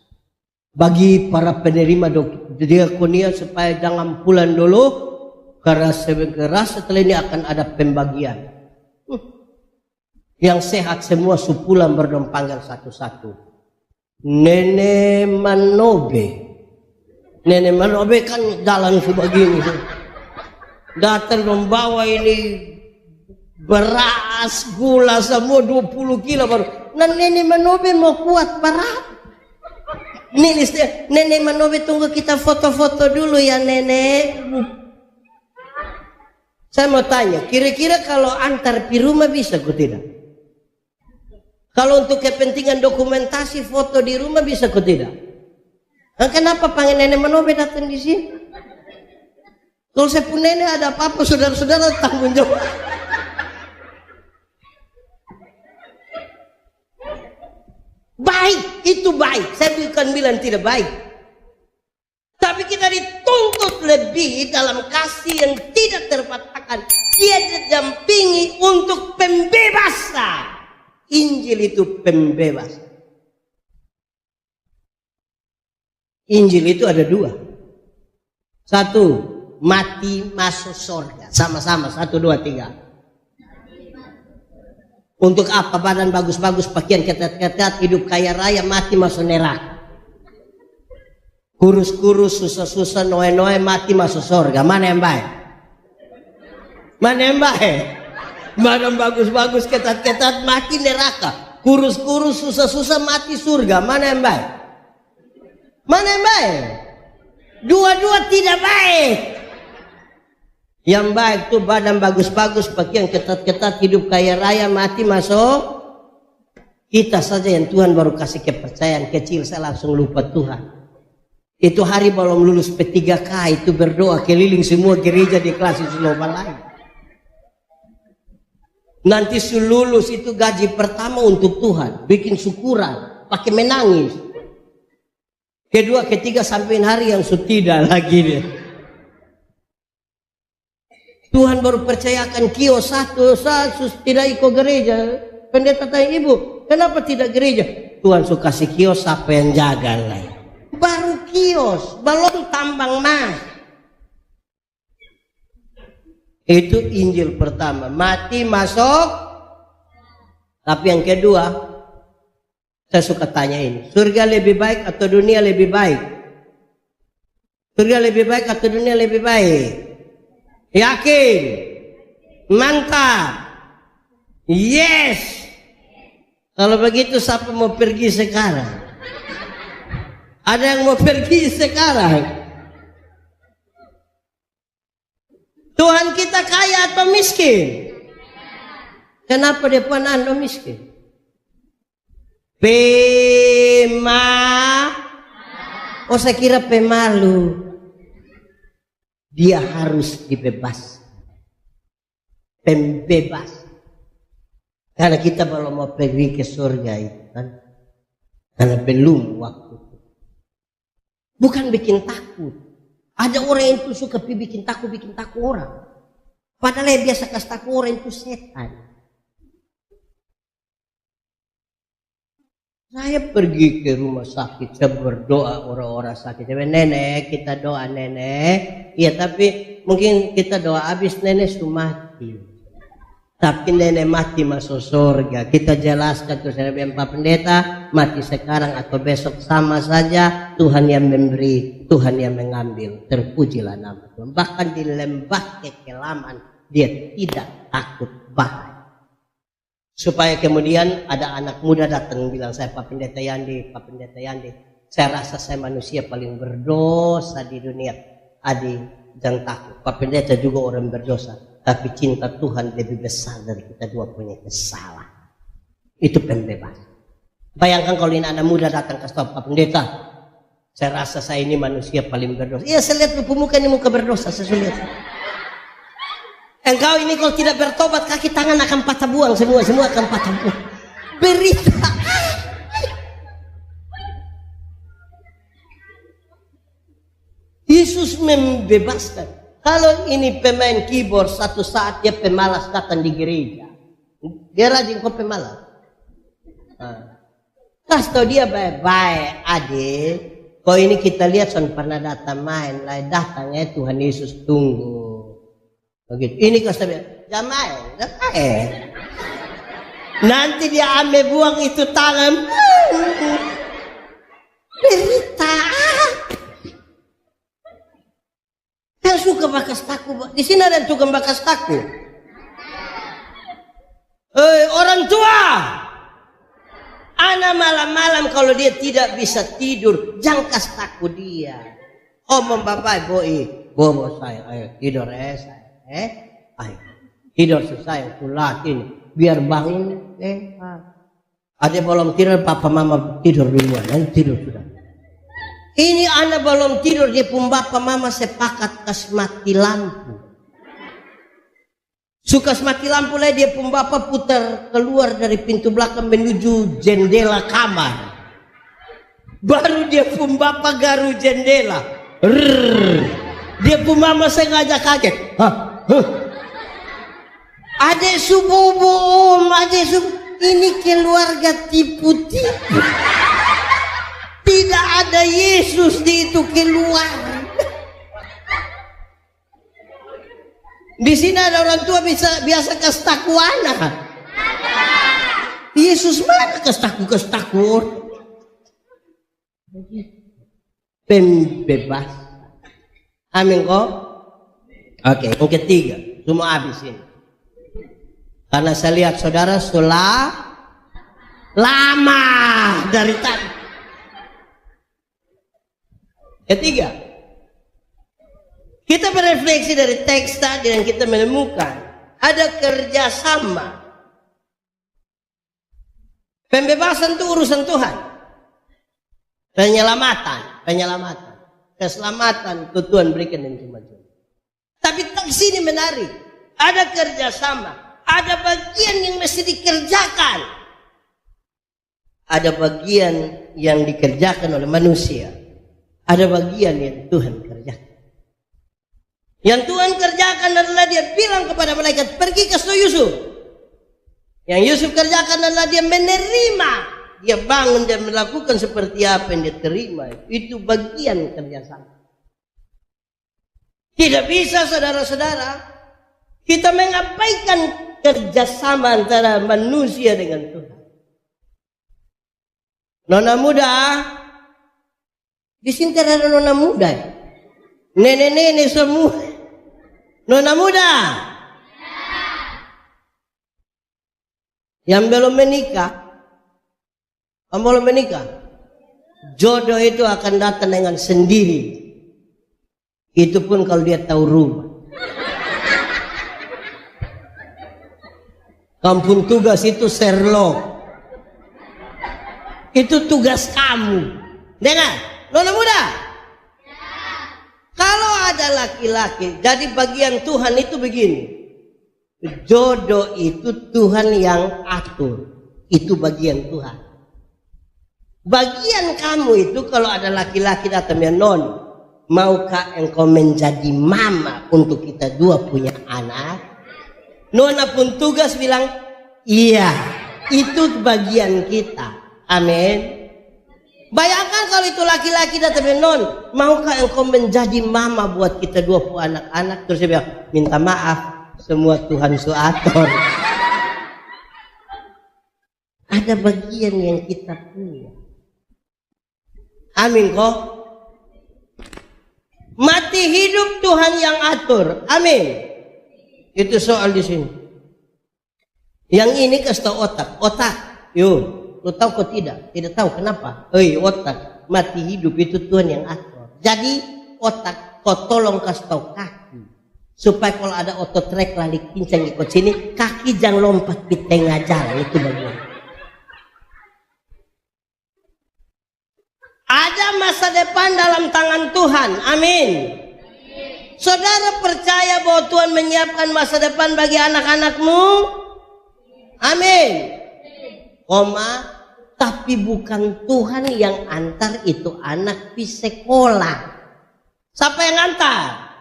Bagi para penerima diakonia supaya jangan pulang dulu. Karena segera setelah ini akan ada pembagian. Yang sehat semua supulan berdom panggil satu-satu. Nenek Manobe. Nenek Manobe kan jalan sebegini. Datang membawa ini beras, gula semua 20 kilo baru. Nah Nenek Manobe mau kuat berat. Nih listnya, Nenek Manobe tunggu kita foto-foto dulu ya Nenek. Saya mau tanya, kira-kira kalau antar di rumah bisa kok tidak? Kalau untuk kepentingan dokumentasi foto di rumah bisa kok tidak? Nah, kenapa panggil Nenek Manobe datang di sini? Kalau saya pun nenek ada apa-apa saudara-saudara tanggung jawab. Baik, itu baik. Saya bukan bilang tidak baik. Tapi kita dituntut lebih dalam kasih yang tidak terpatahkan. Dia didampingi untuk pembebasan. Injil itu pembebasan. Injil itu ada dua. Satu, mati masuk surga. Sama-sama, 1, 2, 3. Untuk apa badan bagus-bagus, pakaian ketat-ketat, hidup kaya raya, mati masuk neraka. Kurus-kurus, susah-susah, noe-noe, mati masuk surga. Mana yang baik? Mana yang baik? Badan bagus-bagus, ketat-ketat, mati neraka. Kurus-kurus, susah-susah, mati surga. Mana yang baik? Mana yang baik? Dua-dua tidak baik. Yang baik tuh badan bagus-bagus, pakaian ketat-ketat, hidup kaya raya, mati masuk. Kita saja yang Tuhan baru kasih kepercayaan kecil, saya langsung lupa Tuhan. Itu hari belum lulus P3K itu berdoa keliling semua gereja di kelas global lain. Nanti lulus itu gaji pertama untuk Tuhan, bikin syukuran, pakai menangis. Kedua, ketiga sampai hari yang tidak lagi deh. Tuhan baru percayakan kios satu tidak ikut gereja. Pendeta tanya ibu, kenapa tidak gereja? Tuhan suka kasih kios siapa yang jaga lah. Baru kios, belum tambang emas. Itu Injil pertama, mati masuk. Tapi yang kedua, saya suka tanya ini, surga lebih baik atau dunia lebih baik? Surga lebih baik atau dunia lebih baik? Yakin? Mantap? Yes. Kalau begitu siapa mau pergi sekarang? Ada yang mau pergi sekarang? Tuhan kita kaya atau miskin? Kenapa dia pun anda miskin? Oh saya kira pemalu. Dia harus dibebas. Pembebas. Karena kita belum mau pergi ke surga itu kan. Karena belum waktu. Bukan bikin takut. Ada orang yang itu suka bikin takut orang. Padahal yang biasa kasih takut orang itu setan. Saya pergi ke rumah sakit, saya berdoa orang-orang sakit. Nenek, kita doa nenek. Iya, tapi mungkin kita doa habis nenek sudah mati. Tapi nenek mati masuk surga. Kita jelaskan terus dari Pak Pendeta, mati sekarang atau besok sama saja. Tuhan yang memberi, Tuhan yang mengambil. Terpujilah nama Tuhan. Bahkan di lembah kekelaman dia tidak takut bahaya. Supaya kemudian ada anak muda datang bilang, saya Pak Pendeta Yandi, saya rasa saya manusia paling berdosa di dunia. Adi, jangan takut. Pak Pendeta juga orang berdosa, tapi cinta Tuhan lebih besar dari kita dua punya kesalahan. Itu pembebas. Bayangkan kalau ini anak muda datang ke Pak Pendeta, saya rasa saya ini manusia paling berdosa. Iya, saya lihat muka ini muka berdosa, saya lihat. Engkau ini kalau tidak bertobat, kaki tangan akan patah buang, semua akan patah buang. Berita. Yesus membebaskan. Kalau ini pemain keyboard, satu saat dia pemalas datang di gereja. Dia rajin kok pemalas. Kasih tau dia baik-baik, adik. Kau ini kita lihat son pernah datang main, lah datangnya Tuhan Yesus tunggu. Begitu. Ini kau sampai jamaah, nanti dia ambil buang itu tangan. Berita. Saya suka bakas taku. Di sini ada tukang bakas taku. Orang tua. Anak malam-malam kalau dia tidak bisa tidur, jangan kasih taku dia. Omong bapak, bobo saya, ayo tidur saya. Ayo tidur selesai kulatin biar bangun. Ada belum tidur, papa mama tidur duluan, nanti tidur sudah. Ini anak belum tidur, dia pun bapak mama sepakat kasih mati lampu. Suka mati lampu lah, dia pun bapak putar keluar dari pintu belakang menuju jendela kamar. Baru dia pun bapak garu jendela. Dia pun mama sengaja kaget. Adek subuh, ini keluarga tipu-tipu. Tidak ada Yesus di itu keluarga. Di sini ada orang tua biasa kasih taku anak. Yesus mana kasih taku? Pembebas. Amin kok. Oke, yang ketiga, semua habis ini. Karena saya lihat saudara sudah lama dari tadi. Ketiga, kita berefleksi dari teks tadi dan kita menemukan ada kerjasama. Pembebasan itu urusan Tuhan. Penyelamatan, keselamatan itu Tuhan berikan dan cuma. Tapi teks ini menarik. Ada kerjasama. Ada bagian yang mesti dikerjakan. Ada bagian yang dikerjakan oleh manusia. Ada bagian yang Tuhan kerjakan. Yang Tuhan kerjakan adalah dia bilang kepada malaikat, pergi ke Yusuf. Yang Yusuf kerjakan adalah dia menerima. Dia bangun dan melakukan seperti apa yang dia terima. Itu bagian kerjasama. Tidak bisa saudara-saudara kita mengabaikan kerjasama antara manusia dengan Tuhan. Nona muda, di sini ada nona muda, nenek-nenek semua. Nona muda, yang belum menikah, jodoh itu akan datang dengan sendiri. Itu pun kalau dia tahu rumah. Kampung tugas itu Sherlock. Itu tugas kamu. Dengar, nona muda. Kalau ada laki-laki, jadi bagian Tuhan itu begini. Jodoh itu Tuhan yang atur. Itu bagian Tuhan. Bagian kamu itu kalau ada laki-laki datang ya non. maukah engkau menjadi mama untuk kita dua punya anak? Nona pun tugas bilang, iya, itu bagian kita. Amin. Bayangkan kalau itu laki-laki datang bilang, non, maukah engkau menjadi mama buat kita dua punya anak-anak? Terus dia bilang, minta maaf, semua Tuhan suator. Ada bagian yang kita punya. Amin kok. Mati hidup Tuhan yang atur. Amin. Itu soal di sini. Yang ini kasih tahu otak. Yuk, lu tahu kok tidak? Tidak tahu kenapa? Otak. Mati hidup itu Tuhan yang atur. Jadi otak kau tolong kasih tahu kaki. Supaya kalau ada ototrek lari kincang ikut sini, kaki jangan lompat di tengah jalan. Itu bagian. Ada masa depan dalam tangan Tuhan. Amin. Saudara percaya bahwa Tuhan menyiapkan masa depan bagi anak-anakmu? Amin. Tapi bukan Tuhan yang antar itu anak di sekolah. Siapa yang antar?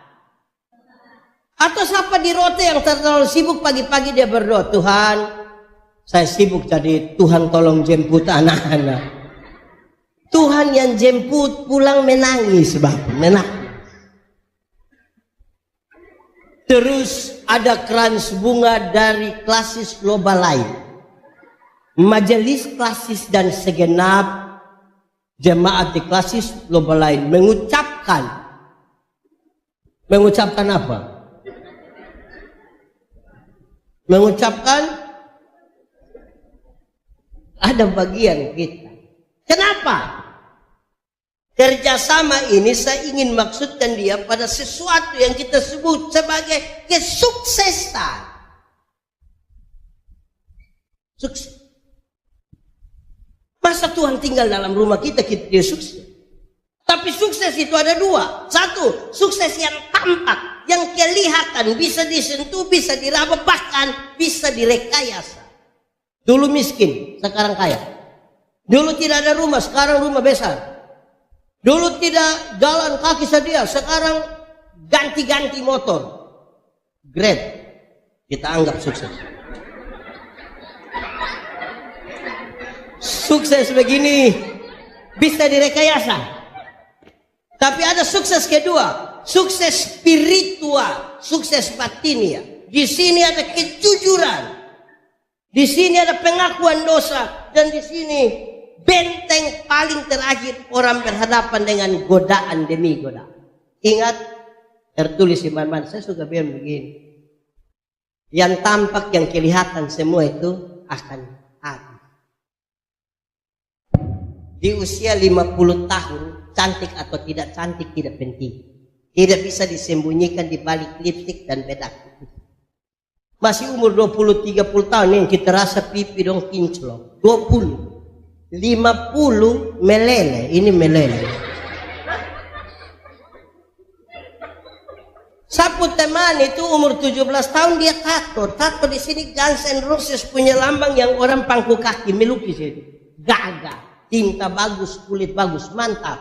Atau siapa di rote yang terlalu sibuk pagi-pagi dia berdoa, Tuhan, saya sibuk jadi Tuhan tolong jemput anak-anak. Tuhan yang jemput pulang menangis, menangis. Terus ada krans bunga dari klasis global lain. Majelis klasis dan segenap jemaat di klasis global lain mengucapkan apa? Mengucapkan ada bagian kita. Kenapa? Kerjasama ini saya ingin maksudkan dia pada sesuatu yang kita sebut sebagai kesuksesan. Sukses. Masa Tuhan tinggal dalam rumah kita dia sukses? Tapi sukses itu ada dua. Satu, sukses yang tampak, yang kelihatan, bisa disentuh, bisa diraba, bahkan bisa direkayasa. Dulu miskin, sekarang kaya. Dulu tidak ada rumah, sekarang rumah besar. Dulu tidak jalan kaki saja, sekarang ganti-ganti motor. Great. Kita anggap sukses. Sukses begini bisa direkayasa. Tapi ada sukses kedua, sukses spiritual, sukses batinia. Di sini ada kejujuran. Di sini ada pengakuan dosa, dan di sini benteng paling terakhir orang berhadapan dengan godaan demi godaan. Ingat, tertulis di mana-mana, saya suka bilang begini. Yang tampak, yang kelihatan semua itu akan habis. Di usia 50 tahun, cantik atau tidak cantik tidak penting. Tidak bisa disembunyikan di balik lipstik dan bedak. Masih umur 20-30 tahun yang kita rasa pipi dong kinclong. 20. 50 meleleh, ini meleleh. Sapu teman itu umur 17 tahun dia tato di sini Guns N' Roses punya lambang yang orang pangku kaki melukis itu. Gagah, tinta bagus, kulit bagus, mantap.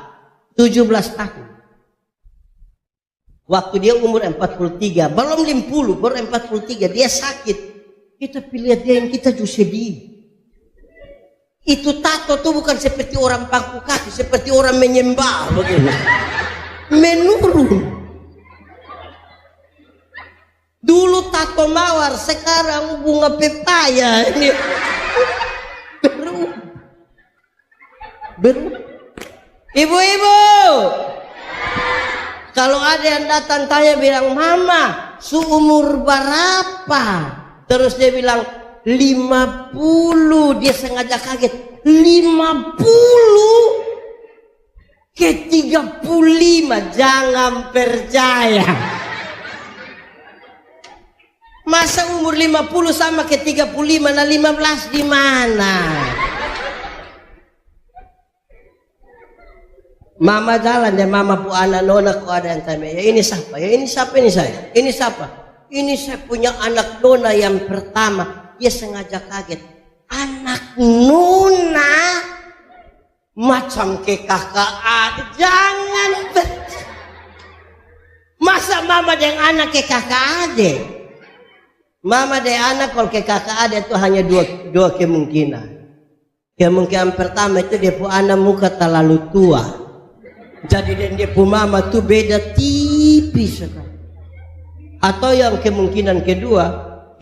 17 tahun. Waktu dia umur 43, belum 50, baru 43 dia sakit. Kita pilih dia yang kita juga sedih. Itu tato tuh bukan seperti orang pangku kaki, seperti orang menyembah begini. Menurun. Dulu tato mawar, sekarang bunga pepaya. Ini berubah. Ibu-ibu, kalau ada yang datang tanya bilang, Mama, seumur berapa? Terus dia bilang 50, dia sengaja kaget. 50 ke 35, jangan percaya. Masa umur 50 sama ke 35, nah 15 di mana? Mama jalan dan mama bu anak nona kok ada yang tanya, ya ini siapa? Ya ini siapa ini saya? Ini siapa? Ini saya punya anak nona yang pertama. Dia sengaja kaget. Anak nona macam ke kakak ada. Jangan Masa mama dan anak ke kakak adik? Mama dan anak kalau ke kakak adik itu hanya dua kemungkinan. Kemungkinan pertama itu dia pu anak muka terlalu tua. Jadi dia pu mama tuh beda tipis sekali. Atau yang kemungkinan kedua,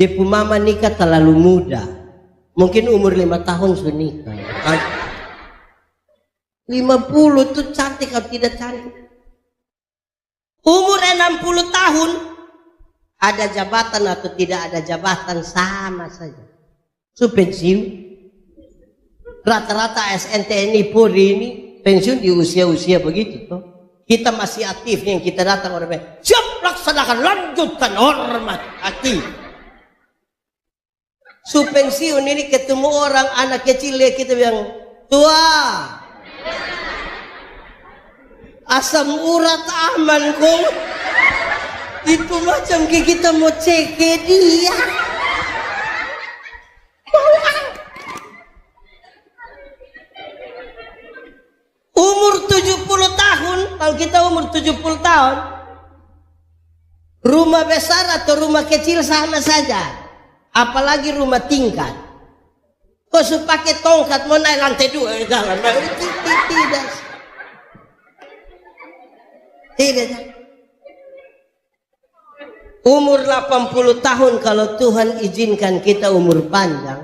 dia pu mama nikah terlalu muda. Mungkin umur 5 tahun sudah nikah. 50 tuh cantik atau tidak cantik. Umur 60 tahun ada jabatan atau tidak ada jabatan sama saja. So pensiun. Rata-rata SNTNI Polri ini pensiun di usia-usia begitu toh. Kita masih aktif nih, yang kita datang orang siap laksanakan, lanjutkan, hormat, aktif. So pensiun ini ketemu orang anak kecil kita bilang tua. Asam urat aman kok. Itu macam kita mau cek dia. Umur 70 tahun, kalau kita umur 70 tahun, rumah besar atau rumah kecil sama saja. Apalagi rumah tingkat. Kok su pakai tongkat mau naik lantai 2 jangan. Tidak. Umur 80 tahun kalau Tuhan izinkan kita umur panjang,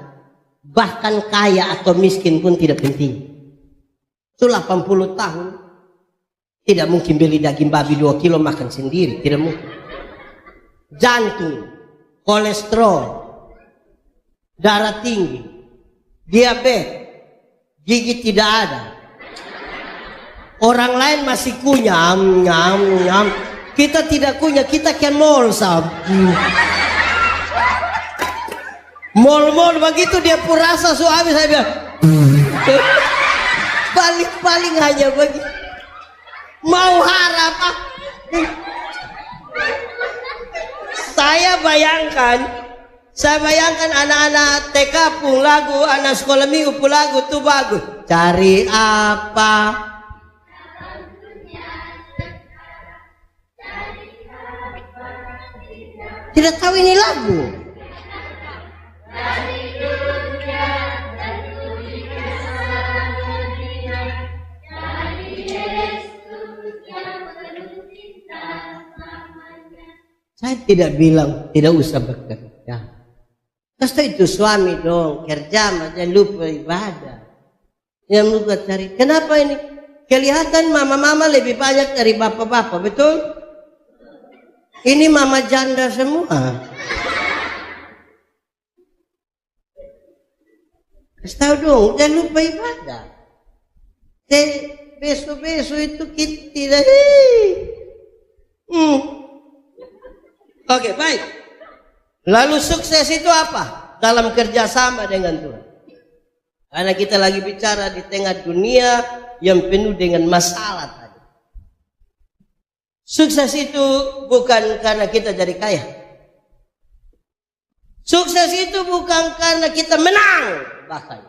bahkan kaya atau miskin pun tidak penting. Itu 80 tahun tidak mungkin beli daging babi 2 kilo makan sendiri, tidak mungkin. Jantung, kolesterol, darah tinggi, diabetes, gigi tidak ada. Orang lain masih kunyam, nyam. Kita tidak kunyah, kita ke mall sabi. Mall begitu dia purasa so habis saya bilang. Paling hanya begitu. Mau harap apa? Saya bayangkan anak-anak TK pun lagu, anak sekolah minggu pun lagu tuh bagus. Cari apa? Tidak tahu ini lagu. Saya tidak bilang tidak usah bekerja. Pasti itu suami dong kerja, jangan lupa ibadah. Yang lupa cari. Kenapa ini? Kelihatan mama-mama lebih banyak dari bapak-bapak, betul? Ini mama janda semua. Kasih tahu dong, jangan lupa ibadah. Besok-besok itu kita tidak. Oke, baik. Lalu sukses itu apa? Dalam kerjasama dengan Tuhan. Karena kita lagi bicara di tengah dunia yang penuh dengan masalah tadi. Sukses itu bukan karena kita jadi kaya. Sukses itu bukan karena kita menang bahkan.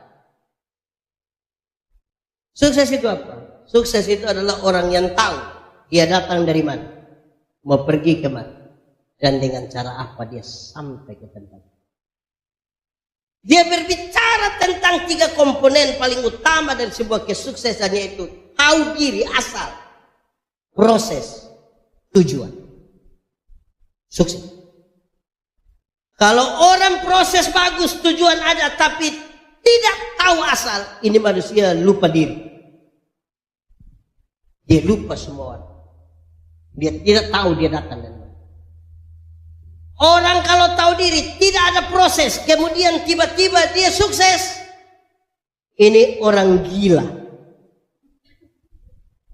Sukses itu apa? Sukses itu adalah orang yang tahu dia datang dari mana, mau pergi kemana, dan dengan cara apa dia sampai ke tempat. Dia berbicara tentang 3 komponen paling utama dari sebuah kesuksesan, yaitu tahu diri, asal, proses, tujuan. Sukses. Kalau orang proses bagus, tujuan ada, tapi tidak tahu asal, ini manusia lupa diri. Dia lupa semua orang. Dia tidak tahu dia datang dari mana. Orang kalau tahu diri, tidak ada proses, kemudian tiba-tiba dia sukses. Ini orang gila.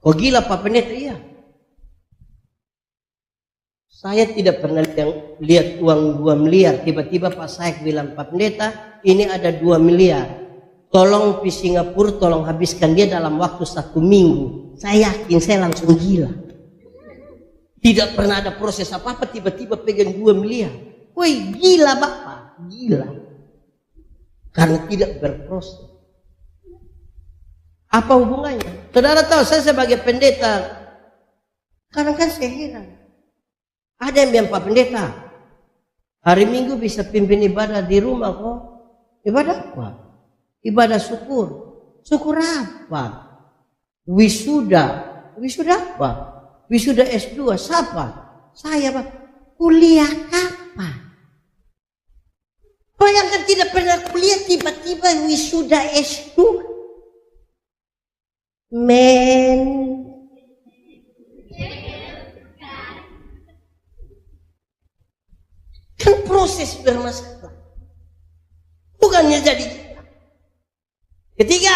Kok gila Pak Pendeta? Iya. Saya tidak pernah lihat uang 2 miliar. Tiba-tiba Pak Saik bilang, Pak Pendeta, ini ada 2 miliar. Tolong di Singapura, tolong habiskan dia dalam waktu 1 minggu. Saya yakin saya langsung gila. Tidak pernah ada proses apa-apa, tiba-tiba pegang 2 miliar. Woi, gila Bapak, gila. Karena tidak berproses. Apa hubungannya? Saudara tahu, saya sebagai pendeta, kadang-kadang saya heran. Ada yang bilang, Pak Pendeta, hari Minggu bisa pimpin ibadah di rumah kok. Ibadah apa? Ibadah syukur. Syukur apa? Wisuda. Wisuda apa? Wisuda S2. Siapa? Saya, Pak. Kuliah kapan? Bayangkan tidak pernah kuliah, tiba-tiba wisuda S2. Men. Kan proses bermasalah. Bukannya jadi. Ketiga,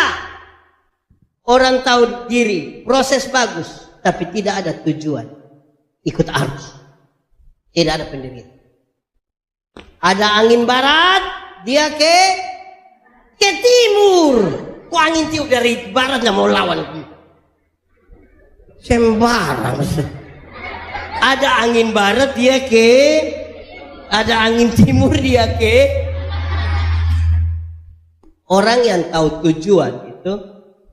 orang tahu diri, proses bagus, tapi tidak ada tujuan. Ikut arus. Tidak ada pendirian. Ada angin barat, dia ke timur. Kok angin tiup dari barat nggak mau lawan? Sembarang. Ada angin barat, dia ada angin timur, dia Orang yang tahu tujuan itu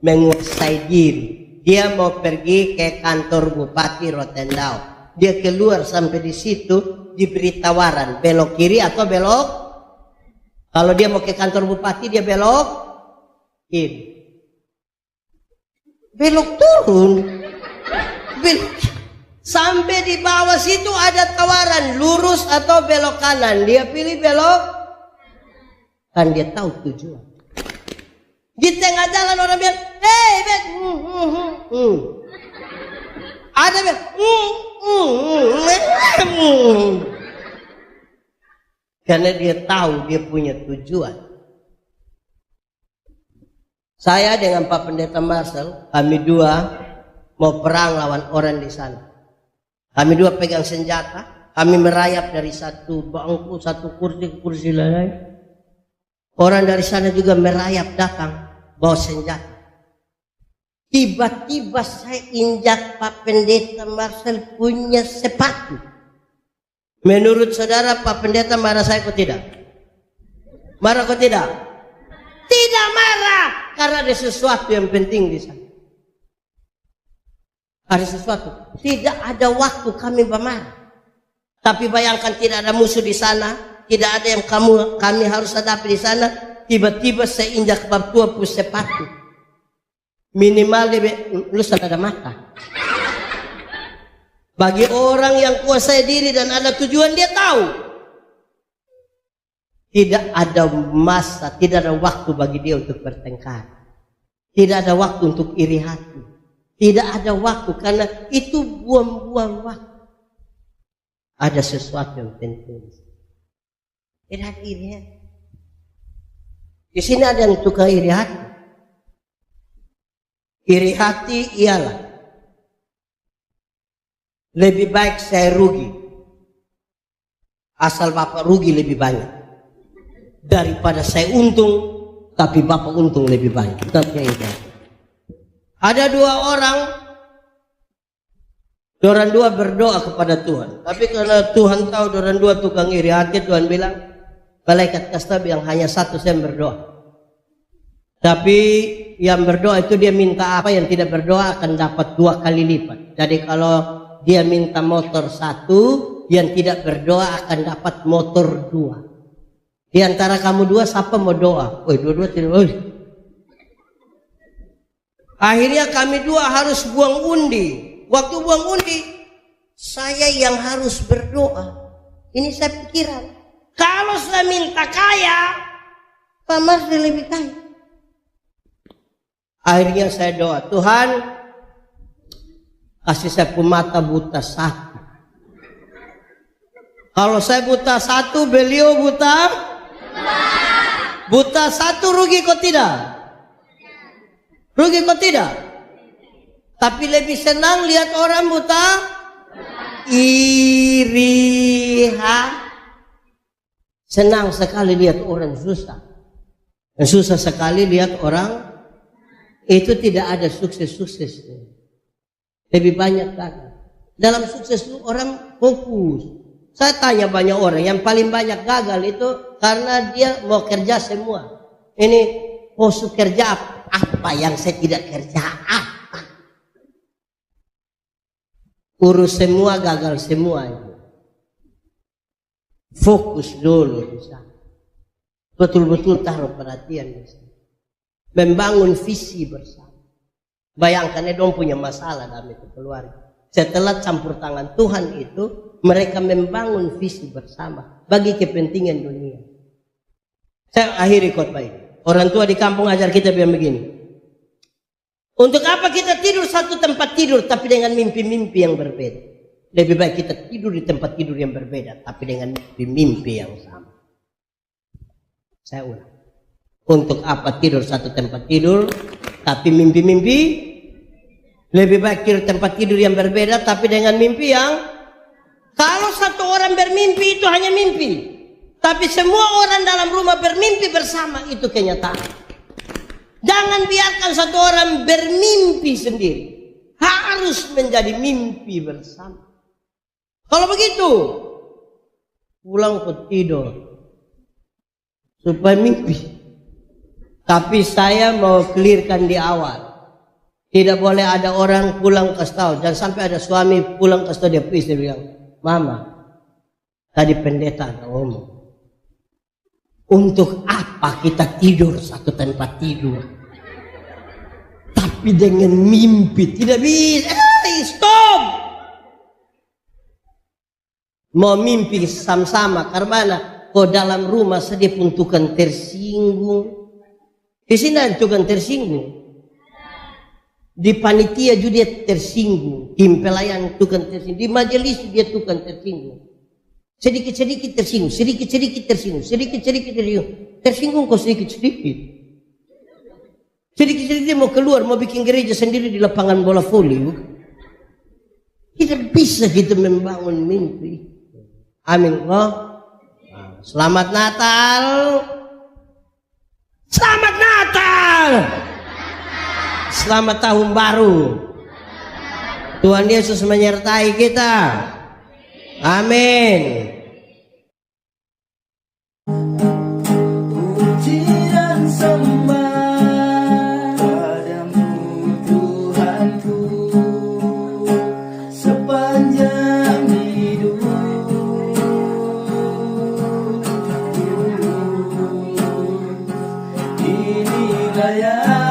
menguasai diri. Dia mau pergi ke kantor Bupati Rotendao. Dia keluar sampai di situ diberi tawaran belok kiri atau belok. Kalau dia mau ke kantor Bupati dia belok kiri. Belok turun. Sampai di bawah situ ada tawaran lurus atau belok kanan. Dia pilih belok. Kan dia tahu tujuan. Di tengah jalan orang bilang, "Hei, Bet." Ada Bet. Karena dia tahu dia punya tujuan. Saya dengan Pak Pendeta Marcel, kami dua mau perang lawan orang di sana. Kami dua pegang senjata, kami merayap dari satu bangku, satu kursi ke kursi lain. Orang dari sana juga merayap datang bawa senjata. Tiba-tiba saya injak Pak Pendeta Marcel punya sepatu. Menurut saudara Pak Pendeta marah saya kok tidak? Marah kok tidak? Tidak marah, karena ada sesuatu yang penting di sana. Ada sesuatu. Tidak ada waktu kami bermarah. Tapi bayangkan tidak ada musuh di sana, tidak ada yang kami harus hadapi di sana. Tiba-tiba saya injak bab tua pun sepatu. Minimal lu ada mata. Bagi orang yang kuasai diri dan ada tujuan, dia tahu. Tidak ada masa, tidak ada waktu bagi dia untuk bertengkar. Tidak ada waktu untuk iri hati. Tidak ada waktu, karena itu buang-buang waktu. Ada sesuatu yang penting. Tidak ada iri hati. Di sini ada yang suka iri hati. Iri hati ialah lebih baik saya rugi, asal Bapak rugi lebih banyak, daripada saya untung tapi Bapak untung lebih banyak. Ada dua orang dua berdoa kepada Tuhan, tapi karena Tuhan tahu dua tukang iri hati, Tuhan bilang, malaikat kasih yang hanya satu saya berdoa. Tapi yang berdoa itu dia minta apa, yang tidak berdoa akan dapat 2 kali lipat. Jadi kalau dia minta motor 1, yang tidak berdoa akan dapat motor 2. Di antara kamu dua siapa mau doa? Dua-dua tidak. Akhirnya kami dua harus buang undi. Waktu buang undi, saya yang harus berdoa. Ini saya pikiran, kalau saya minta kaya, Pak Marcel lebih kaya. Akhirnya saya doa, Tuhan kasih saya mata buta 1. Kalau saya buta 1, beliau buta 1, rugi kok tidak? Rugi kok tidak? Tapi lebih senang lihat orang buta, iri hati. Senang sekali lihat orang susah. Dan susah sekali lihat orang itu tidak ada sukses-sukses. Lebih banyak gagal. Dalam sukses itu orang fokus. Saya tanya banyak orang, yang paling banyak gagal itu karena dia mau kerja semua. Ini fokus kerja apa yang saya tidak kerja apa. Urus semua, gagal semua. Fokus dulu di sana. Betul-betul taruh perhatian di sana. Membangun visi bersama. Bayangkan dong punya masalah dalam itu keluarga. Setelah campur tangan Tuhan itu, mereka membangun visi bersama bagi kepentingan dunia. Saya akhiri khotbah ini. Orang tua di kampung ajar kita bilang begini. Untuk apa kita tidur satu tempat tidur tapi dengan mimpi-mimpi yang berbeda? Lebih baik kita tidur di tempat tidur yang berbeda tapi dengan mimpi yang sama. Saya ulang. Untuk apa tidur satu tempat tidur tapi mimpi-mimpi? Lebih baik tidur tempat tidur yang berbeda tapi dengan mimpi yang... Kalau satu orang bermimpi itu hanya mimpi. Tapi semua orang dalam rumah bermimpi bersama, itu kenyataan. Jangan biarkan satu orang bermimpi sendiri. Harus menjadi mimpi bersama. Kalau begitu, pulang ke tidur supaya mimpi. Tapi saya mau clearkan di awal. Tidak boleh ada orang pulang ke tahu. Jangan sampai ada suami pulang ke tahu dia istri bilang, Mama, tadi pendeta ada ngomong. Untuk apa kita tidur satu tempat tidur? Tapi dengan mimpi tidak bisa. Stop! Mau mimpi sama-sama karena kau dalam rumah sedih pun tukang tersinggung. Di sini ada tukang tersinggung. Di panitia juga dia tersinggung. Tim pelayan tukang tersinggung. Di majelis dia tukang tersinggung. Sedikit-sedikit tersinggung. Sedikit-sedikit tersinggung. Sedikit-sedikit tersinggung. Tersinggung kok sedikit-sedikit. Sedikit-sedikit dia mau keluar. Mau bikin gereja sendiri di lapangan bola voli. Tidak bisa kita membangun mimpi. Amin. Oh. Selamat Natal. Selamat Natal. Selamat tahun baru. Tuhan Yesus menyertai kita. Amin. Puji dan sembah padamu Tuhanku sepanjang hidup. Ini gaya